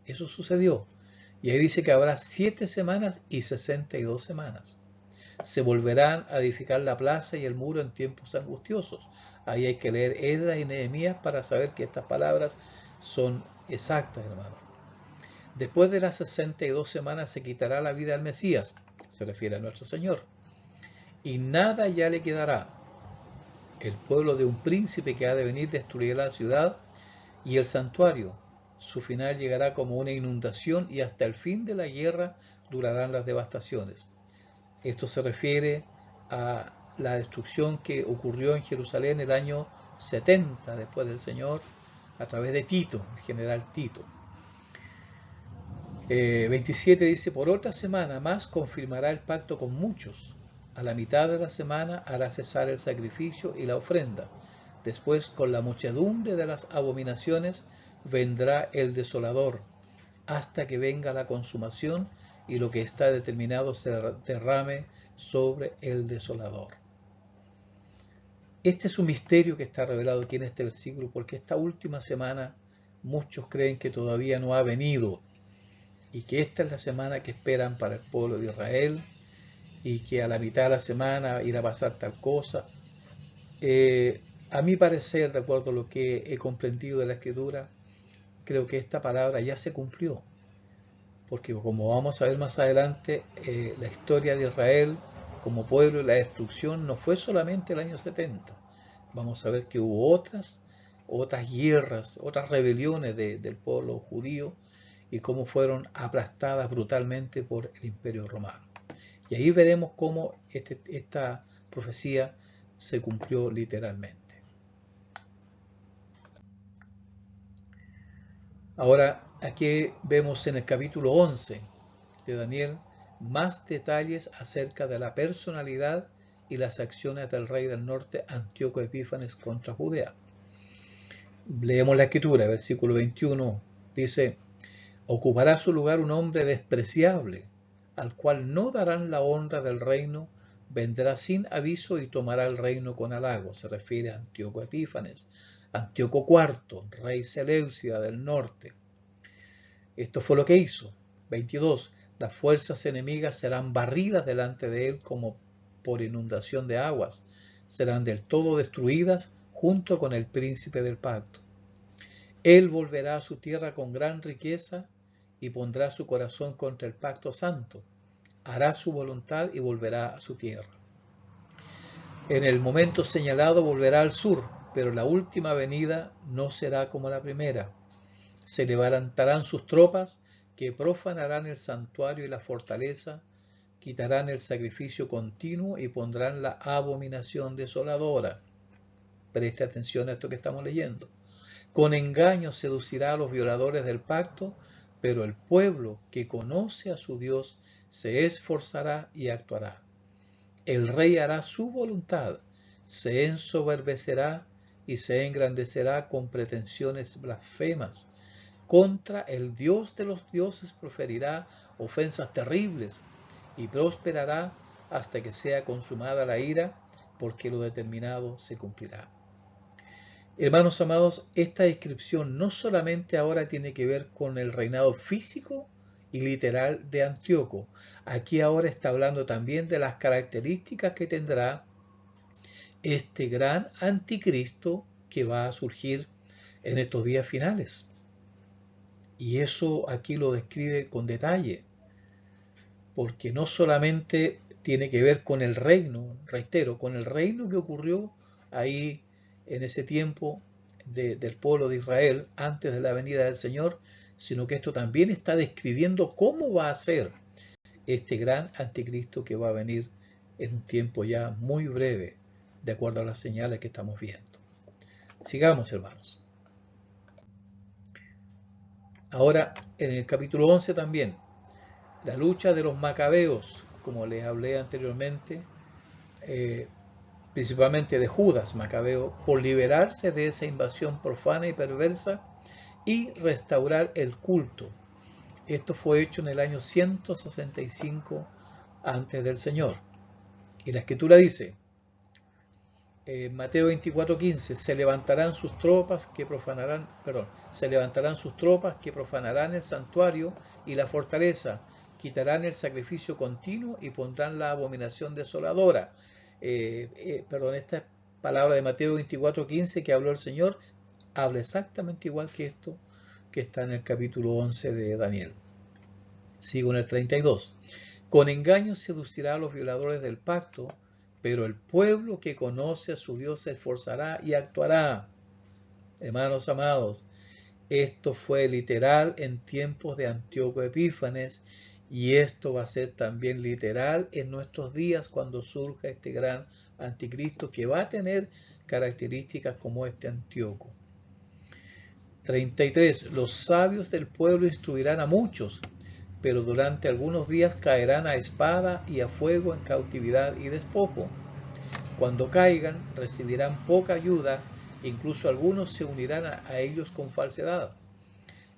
Eso sucedió. Y ahí dice que habrá 7 semanas y 62 semanas. Se volverán a edificar la plaza y el muro en tiempos angustiosos. Ahí hay que leer Esdras y Nehemías para saber que estas palabras son exactas, hermano. Después de las 62 semanas se quitará la vida al Mesías, se refiere a nuestro Señor, y nada ya le quedará. El pueblo de un príncipe que ha de venir destruirá la ciudad y el santuario. Su final llegará como una inundación y hasta el fin de la guerra durarán las devastaciones. Esto se refiere a la destrucción que ocurrió en Jerusalén el año 70 después del Señor a través de Tito, el general Tito. 27 dice, por otra semana más confirmará el pacto con muchos. A la mitad de la semana hará cesar el sacrificio y la ofrenda. Después, con la muchedumbre de las abominaciones, vendrá el desolador, hasta que venga la consumación y lo que está determinado se derrame sobre el desolador. Este es un misterio que está revelado aquí en este versículo, porque esta última semana muchos creen que todavía no ha venido, y que esta es la semana que esperan para el pueblo de Israel, y que a la mitad de la semana irá a pasar tal cosa. A mi parecer, de acuerdo a lo que he comprendido de la Escritura, creo que esta palabra ya se cumplió, porque como vamos a ver más adelante, la historia de Israel como pueblo y la destrucción no fue solamente el año 70. Vamos a ver que hubo otras guerras, otras rebeliones del pueblo judío, y cómo fueron aplastadas brutalmente por el Imperio Romano. Y ahí veremos cómo esta profecía se cumplió literalmente. Ahora, aquí vemos en el capítulo 11 de Daniel más detalles acerca de la personalidad y las acciones del rey del norte Antíoco Epífanes contra Judea. Leemos la escritura, versículo 21, dice, ocupará su lugar un hombre despreciable, al cual no darán la honra del reino, vendrá sin aviso y tomará el reino con halago. Se refiere a Antíoco Epífanes. Antíoco IV, rey Seleucida del norte. Esto fue lo que hizo. 22. Las fuerzas enemigas serán barridas delante de él como por inundación de aguas. Serán del todo destruidas junto con el príncipe del pacto. Él volverá a su tierra con gran riqueza y pondrá su corazón contra el pacto santo. Hará su voluntad y volverá a su tierra. En el momento señalado volverá al sur, pero la última venida no será como la primera. Se levantarán sus tropas que profanarán el santuario y la fortaleza, quitarán el sacrificio continuo y pondrán la abominación desoladora. Preste atención a esto que estamos leyendo. Con engaño seducirá a los violadores del pacto, pero el pueblo que conoce a su Dios se esforzará y actuará. El rey hará su voluntad, se ensoberbecerá y se engrandecerá con pretensiones blasfemas. Contra el Dios de los dioses proferirá ofensas terribles y prosperará hasta que sea consumada la ira, porque lo determinado se cumplirá. Hermanos amados, esta descripción no solamente ahora tiene que ver con el reinado físico y literal de Antíoco. Aquí ahora está hablando también de las características que tendrá este gran anticristo que va a surgir en estos días finales. Y eso aquí lo describe con detalle, porque no solamente tiene que ver con el reino, reitero, con el reino que ocurrió ahí en ese tiempo del pueblo de Israel antes de la venida del Señor, sino que esto también está describiendo cómo va a ser este gran anticristo que va a venir en un tiempo ya muy breve, de acuerdo a las señales que estamos viendo. Sigamos, hermanos. Ahora, en el capítulo 11 también, la lucha de los macabeos, como les hablé anteriormente, principalmente de Judas Macabeo, por liberarse de esa invasión profana y perversa y restaurar el culto. Esto fue hecho en el año 165 antes del Señor. Y la Escritura dice, Mateo 24:15, se levantarán sus tropas que profanarán el santuario y la fortaleza, quitarán el sacrificio continuo y pondrán la abominación desoladora. Esta palabra de Mateo 24:15 que habló el Señor, habla exactamente igual que esto que está en el capítulo 11 de Daniel. Sigo en el 32. Con engaño seducirá a los violadores del pacto, pero el pueblo que conoce a su Dios se esforzará y actuará. Hermanos amados, esto fue literal en tiempos de Antíoco Epífanes y esto va a ser también literal en nuestros días cuando surja este gran anticristo que va a tener características como este Antíoco. 33. Los sabios del pueblo instruirán a muchos, pero durante algunos días caerán a espada y a fuego en cautividad y despojo. Cuando caigan, recibirán poca ayuda, incluso algunos se unirán a ellos con falsedad.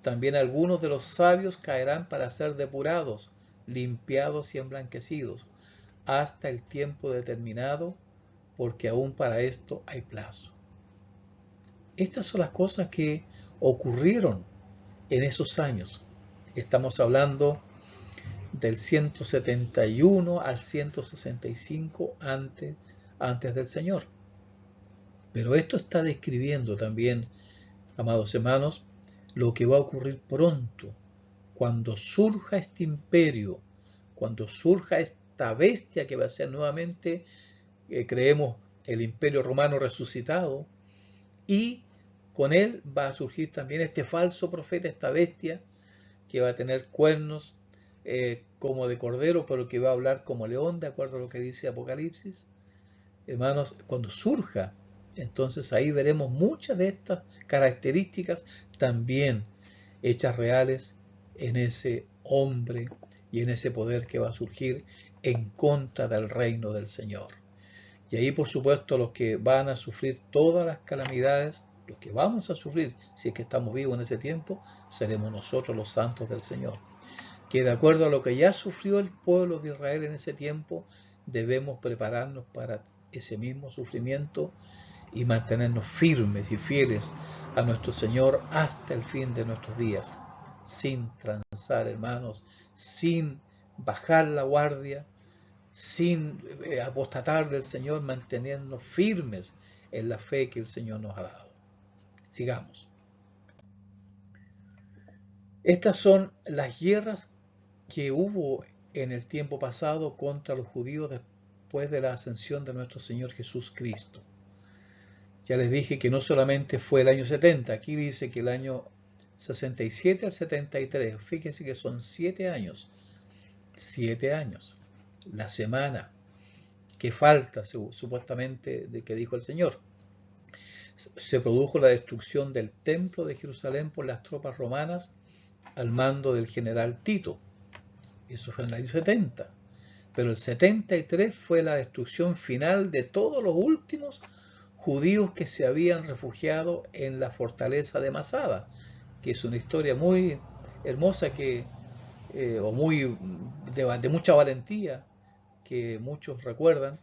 También algunos de los sabios caerán para ser depurados, limpiados y emblanquecidos, hasta el tiempo determinado, porque aún para esto hay plazo. Estas son las cosas que ocurrieron en esos años. Estamos hablando del 171 al 165 antes del Señor. Pero esto está describiendo también, amados hermanos, lo que va a ocurrir pronto, cuando surja este imperio, cuando surja esta bestia que va a ser nuevamente, creemos, el imperio romano resucitado, y con él va a surgir también este falso profeta, esta bestia, que va a tener cuernos como de cordero, pero que va a hablar como león, de acuerdo a lo que dice Apocalipsis. Hermanos, cuando surja, entonces ahí veremos muchas de estas características también hechas reales en ese hombre y en ese poder que va a surgir en contra del reino del Señor. Y ahí, por supuesto, los que van a sufrir todas las calamidades, los que vamos a sufrir, si es que estamos vivos en ese tiempo, seremos nosotros los santos del Señor. que de acuerdo a lo que ya sufrió el pueblo de Israel en ese tiempo, debemos prepararnos para ese mismo sufrimiento y mantenernos firmes y fieles a nuestro Señor hasta el fin de nuestros días, sin transar, hermanos, sin bajar la guardia, sin apostatar del Señor, mantenernos firmes en la fe que el Señor nos ha dado. Sigamos. Estas son las guerras que hubo en el tiempo pasado contra los judíos después de la ascensión de nuestro Señor Jesús Cristo. Ya les dije que no solamente fue el año 70, aquí dice que el año 67 al 73, fíjense que son 7 años, 7 años, la semana que falta supuestamente de que dijo el Señor. Se produjo la destrucción del templo de Jerusalén por las tropas romanas al mando del general Tito. Eso fue en el año 70. Pero el 73 fue la destrucción final de todos los últimos judíos que se habían refugiado en la fortaleza de Masada, que es una historia muy hermosa o muy de mucha valentía que muchos recuerdan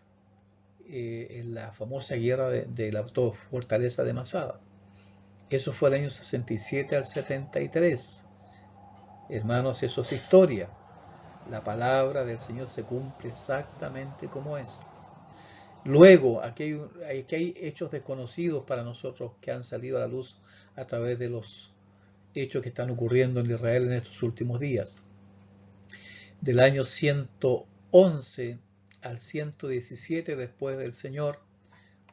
en la famosa guerra de la fortaleza de Masada. Eso fue el año 67 al 73. Hermanos, eso es historia. La palabra del Señor se cumple exactamente como es. Luego, aquí hay hechos desconocidos para nosotros que han salido a la luz a través de los hechos que están ocurriendo en Israel en estos últimos días. Del año 111 al 117 después del Señor,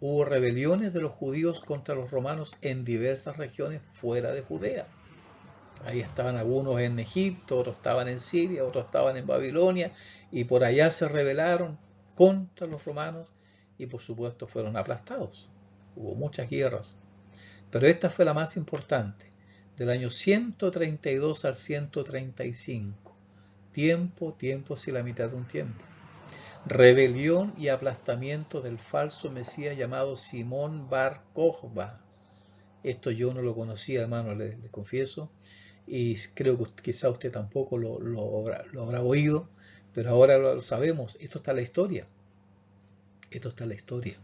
hubo rebeliones de los judíos contra los romanos en diversas regiones fuera de Judea. Ahí estaban algunos en Egipto, otros estaban en Siria, otros estaban en Babilonia, y por allá se rebelaron contra los romanos y por supuesto fueron aplastados. Hubo muchas guerras, pero esta fue la más importante, del año 132 al 135. Tiempo, sí, la mitad de un tiempo. Rebelión y aplastamiento del falso Mesías llamado Simón Bar Kokhba. Esto yo no lo conocía, hermano, les confieso, y creo que quizá usted tampoco lo habrá oído, pero ahora lo sabemos. Esto está en la historia. Esto está en la historia.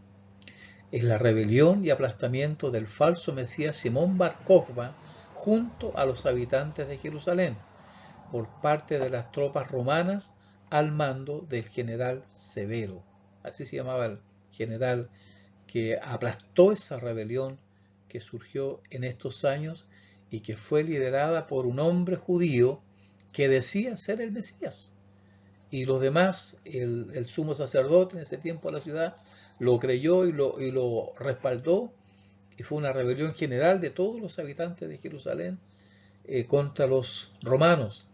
Es la rebelión y aplastamiento del falso Mesías Simón Bar Kokhba junto a los habitantes de Jerusalén por parte de las tropas romanas al mando del general Severo. Así se llamaba el general que aplastó esa rebelión que surgió en estos años y que fue liderada por un hombre judío que decía ser el Mesías. Y los demás, el sumo sacerdote en ese tiempo de la ciudad, lo creyó y lo respaldó, y fue una rebelión general de todos los habitantes de Jerusalén contra los romanos,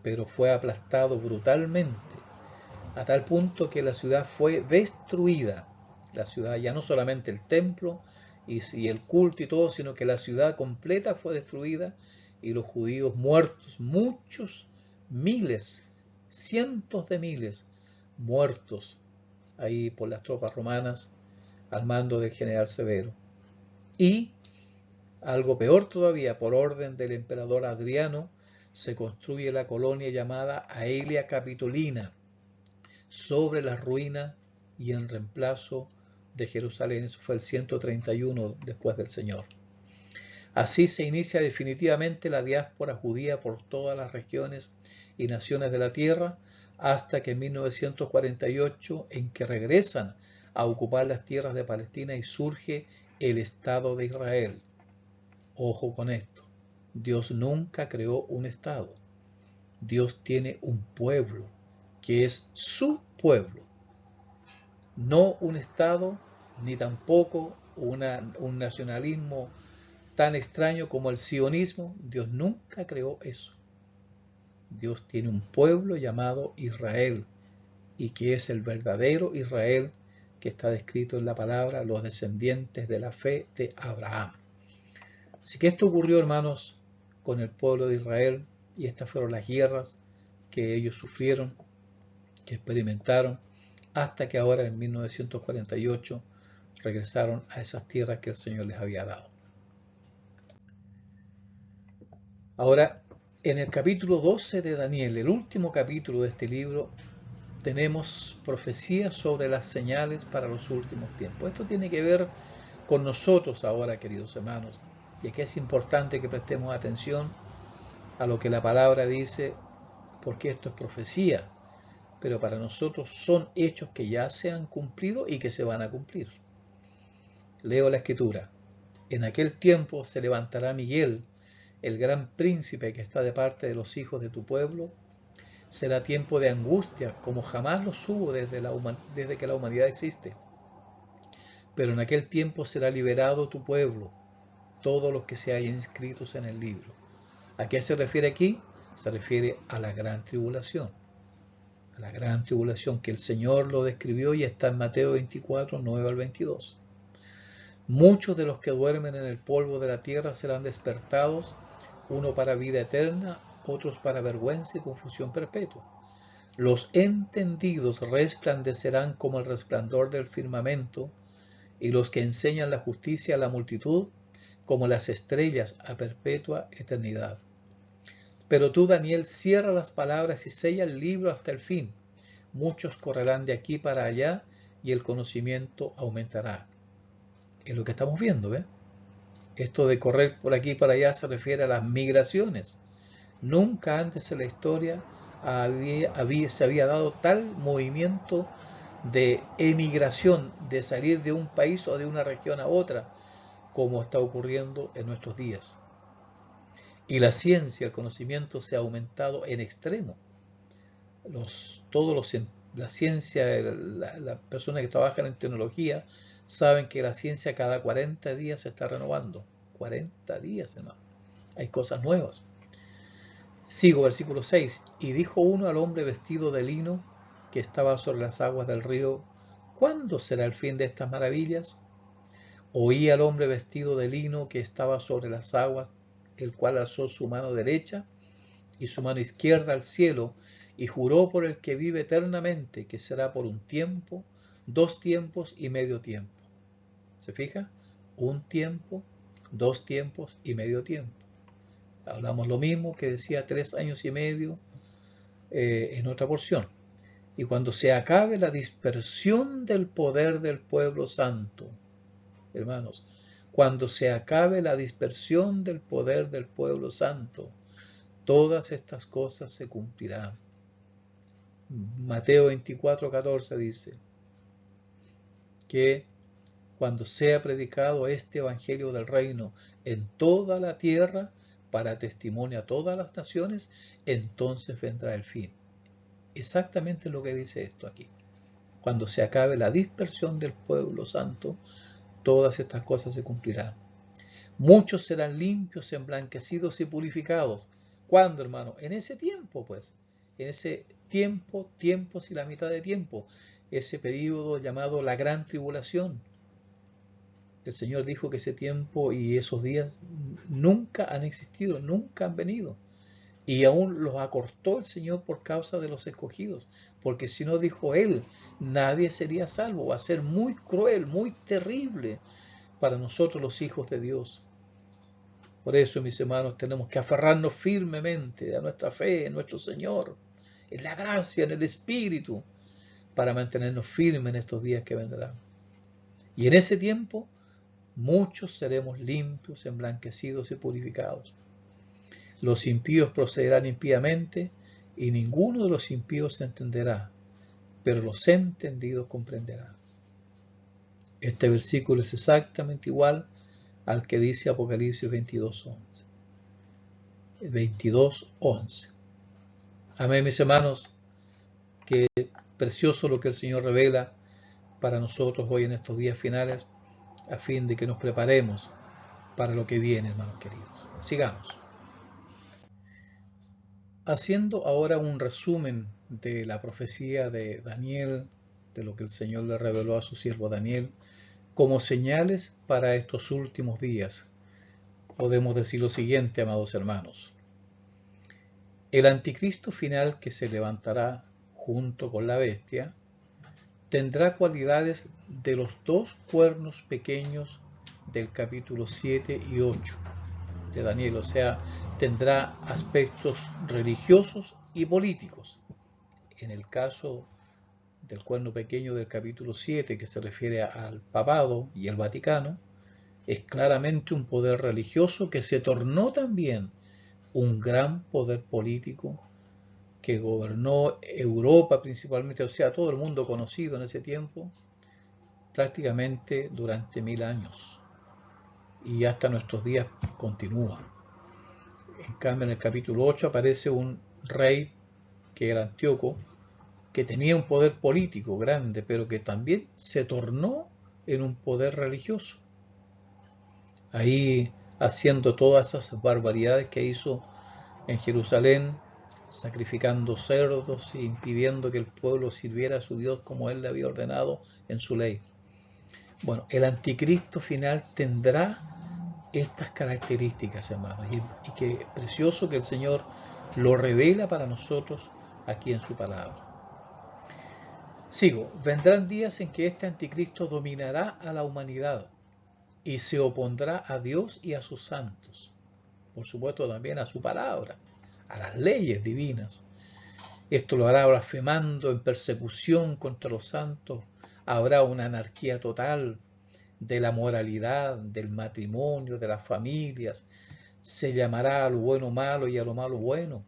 pero fue aplastado brutalmente, a tal punto que la ciudad fue destruida. La ciudad, ya no solamente el templo y el culto y todo, sino que la ciudad completa fue destruida y los judíos muertos, muchos, miles, cientos de miles muertos ahí por las tropas romanas al mando del general Severo. Y algo peor todavía, por orden del emperador Adriano, se construye la colonia llamada Aelia Capitolina sobre las ruinas y en reemplazo de Jerusalén. Eso fue el 131 después del Señor. Así se inicia definitivamente la diáspora judía por todas las regiones y naciones de la tierra, hasta que en 1948, en que regresan a ocupar las tierras de Palestina y surge el Estado de Israel. Ojo con esto, Dios nunca creó un Estado. Dios tiene un pueblo, que es su pueblo. No un Estado, ni tampoco un nacionalismo tan extraño como el sionismo. Dios nunca creó eso. Dios tiene un pueblo llamado Israel, y que es el verdadero Israel que está descrito en la palabra, los descendientes de la fe de Abraham. Así que esto ocurrió, hermanos, con el pueblo de Israel, y estas fueron las guerras que ellos sufrieron, que experimentaron, hasta que ahora en 1948 regresaron a esas tierras que el Señor les había dado. Ahora, En el capítulo 12 de Daniel, el último capítulo de este libro, tenemos profecías sobre las señales para los últimos tiempos. Esto tiene que ver con nosotros ahora, queridos hermanos, y aquí es importante que prestemos atención a lo que la palabra dice, porque esto es profecía, pero para nosotros son hechos que ya se han cumplido y que se van a cumplir. Leo la escritura. En aquel tiempo se levantará Miguel, el gran príncipe que está de parte de los hijos de tu pueblo. Será tiempo de angustia como jamás los hubo desde que la humanidad existe. Pero en aquel tiempo será liberado tu pueblo, todos los que se hayan inscritos en el libro. ¿A qué se refiere aquí? Se refiere a la gran tribulación. A la gran tribulación que el Señor lo describió y está en Mateo 24, 9 al 22. Muchos de los que duermen en el polvo de la tierra serán despertados, uno para vida eterna, otros para vergüenza y confusión perpetua. Los entendidos resplandecerán como el resplandor del firmamento, y los que enseñan la justicia a la multitud, como las estrellas a perpetua eternidad. Pero tú, Daniel, cierra las palabras y sella el libro hasta el fin. Muchos correrán de aquí para allá, y el conocimiento aumentará. Es lo que estamos viendo, ¿ves? Esto de correr por aquí y para allá se refiere a las migraciones. Nunca antes en la historia se había dado tal movimiento de emigración, de salir de un país o de una región a otra, como está ocurriendo en nuestros días. Y la ciencia, el conocimiento se ha aumentado en extremo. La ciencia, las personas que trabajan en tecnología, saben que la ciencia cada 40 días se está renovando. 40 días, hermano. Hay cosas nuevas. Sigo, versículo 6. Y dijo uno al hombre vestido de lino que estaba sobre las aguas del río: ¿cuándo será el fin de estas maravillas? Oí al hombre vestido de lino que estaba sobre las aguas, el cual alzó su mano derecha y su mano izquierda al cielo, y juró por el que vive eternamente que será por un tiempo, 2 tiempos y medio tiempo. ¿Se fija? Un tiempo, 2 tiempos y medio tiempo. Hablamos lo mismo que decía 3 años y medio en otra porción. Y cuando se acabe la dispersión del poder del pueblo santo, hermanos, cuando se acabe la dispersión del poder del pueblo santo, todas estas cosas se cumplirán. Mateo 24:14 dice que cuando sea predicado este evangelio del reino en toda la tierra para testimonio a todas las naciones, entonces vendrá el fin. Exactamente lo que dice esto aquí. Cuando se acabe la dispersión del pueblo santo, todas estas cosas se cumplirán. Muchos serán limpios, emblanquecidos y purificados. ¿Cuándo, hermano? En ese tiempo, pues. En ese tiempo, tiempos y la mitad de tiempo. Ese periodo llamado la gran tribulación. El Señor dijo que ese tiempo y esos días nunca han existido, nunca han venido. Y aún los acortó el Señor por causa de los escogidos. Porque si no, dijo Él, nadie sería salvo. Va a ser muy cruel, muy terrible para nosotros los hijos de Dios. Por eso, mis hermanos, tenemos que aferrarnos firmemente a nuestra fe en nuestro Señor, en la gracia, en el Espíritu, para mantenernos firmes en estos días que vendrán. Y en ese tiempo, muchos seremos limpios, emblanquecidos y purificados. Los impíos procederán impíamente, y ninguno de los impíos se entenderá, pero los entendidos comprenderán. Este versículo es exactamente igual al que dice Apocalipsis 22:11. 22:11. Amén, mis hermanos. Qué precioso lo que el Señor revela para nosotros hoy en estos días finales, a fin de que nos preparemos para lo que viene, hermanos queridos. Sigamos. Haciendo ahora un resumen de la profecía de Daniel, de lo que el Señor le reveló a su siervo Daniel, como señales para estos últimos días, podemos decir lo siguiente, amados hermanos. El anticristo final que se levantará junto con la bestia tendrá cualidades de los 2 cuernos pequeños del capítulo 7 y 8 de Daniel, o sea, tendrá aspectos religiosos y políticos. En el caso del cuerno pequeño del capítulo 7, que se refiere al papado y el Vaticano, es claramente un poder religioso que se tornó también un gran poder político que gobernó Europa principalmente, o sea, todo el mundo conocido en ese tiempo, prácticamente durante 1000 años. Y hasta nuestros días continúa. En cambio, en el capítulo 8 aparece un rey que era Antíoco, que tenía un poder político grande, pero que también se tornó en un poder religioso. Ahí haciendo todas esas barbaridades que hizo en Jerusalén, sacrificando cerdos e impidiendo que el pueblo sirviera a su Dios como él le había ordenado en su ley. Bueno, el anticristo final tendrá estas características, hermanos, y que es precioso que el Señor lo revela para nosotros aquí en su palabra. Sigo, vendrán días en que este anticristo dominará a la humanidad y se opondrá a Dios y a sus santos, por supuesto también a su palabra, a las leyes divinas. Esto lo hará blasfemando en persecución contra los santos. Habrá una anarquía total de la moralidad, del matrimonio, de las familias. Se llamará a lo bueno malo y a lo malo bueno.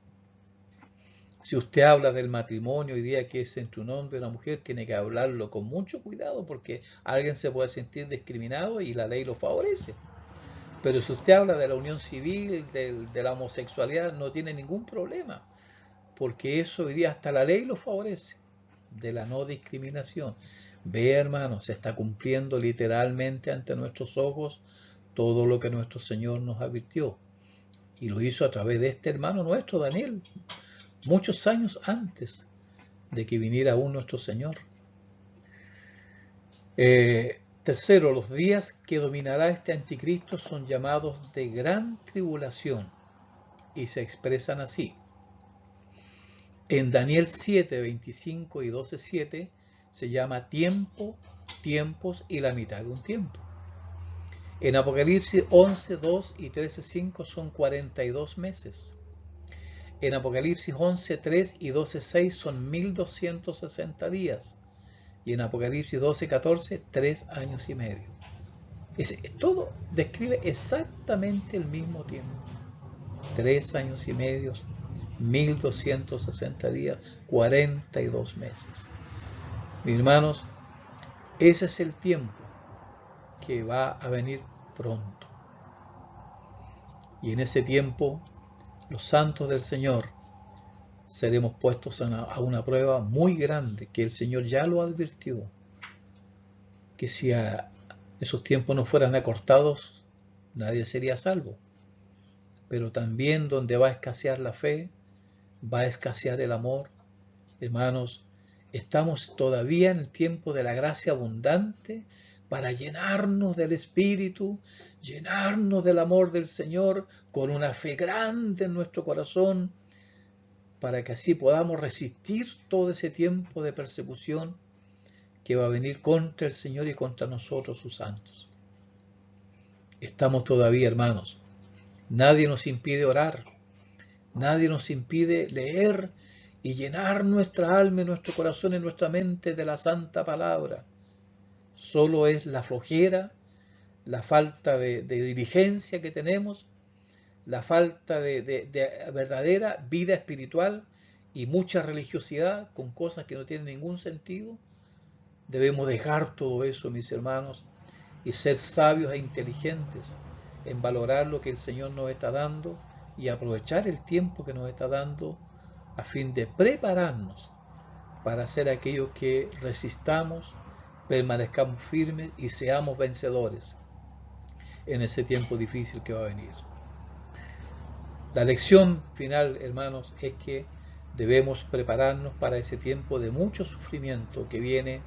Si usted habla del matrimonio hoy día que es entre un hombre y una mujer, tiene que hablarlo con mucho cuidado porque alguien se puede sentir discriminado y la ley lo favorece. Pero si usted habla de la unión civil, de la homosexualidad, no tiene ningún problema, porque eso hoy día hasta la ley lo favorece, de la no discriminación. Ve, hermanos, se está cumpliendo literalmente ante nuestros ojos todo lo que nuestro Señor nos advirtió. Y lo hizo a través de este hermano nuestro, Daniel, muchos años antes de que viniera aún nuestro Señor. Tercero, los días que dominará este anticristo son llamados de gran tribulación y se expresan así. En Daniel 7, 25 y 12, 7 se llama tiempo, tiempos y la mitad de un tiempo. En Apocalipsis 11, 2 y 13, 5 son 42 meses. En Apocalipsis 11, 3 y 12, 6 son 1260 días. Y en Apocalipsis 12, 14, 3 años y medio. Todo describe exactamente el mismo tiempo. 3 años y medio, 1260 días, 42 meses. Mis hermanos, ese es el tiempo que va a venir pronto. Y en ese tiempo, los santos del Señor seremos puestos a una prueba muy grande, que el Señor ya lo advirtió, que si a esos tiempos no fueran acortados, nadie sería salvo. Pero también donde va a escasear la fe, va a escasear el amor. Hermanos, estamos todavía en el tiempo de la gracia abundante para llenarnos del Espíritu, llenarnos del amor del Señor, con una fe grande en nuestro corazón, para que así podamos resistir todo ese tiempo de persecución que va a venir contra el Señor y contra nosotros, sus santos. Estamos todavía, hermanos. Nadie nos impide orar. Nadie nos impide leer y llenar nuestra alma, nuestro corazón y nuestra mente de la santa palabra. Solo es la flojera, la falta de diligencia que tenemos, la falta de verdadera vida espiritual y mucha religiosidad con cosas que no tienen ningún sentido. Debemos dejar todo eso, mis hermanos, y ser sabios e inteligentes en valorar lo que el Señor nos está dando y aprovechar el tiempo que nos está dando a fin de prepararnos para hacer aquello que resistamos, permanezcamos firmes y seamos vencedores en ese tiempo difícil que va a venir. La lección final, hermanos, es que debemos prepararnos para ese tiempo de mucho sufrimiento que viene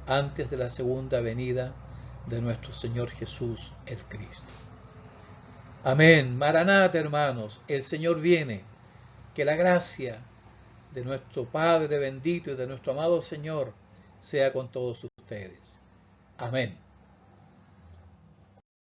antes de la segunda venida de nuestro Señor Jesús el Cristo. Amén. Maranata, hermanos, el Señor viene. Que la gracia de nuestro Padre bendito y de nuestro amado Señor sea con todos ustedes. Amén.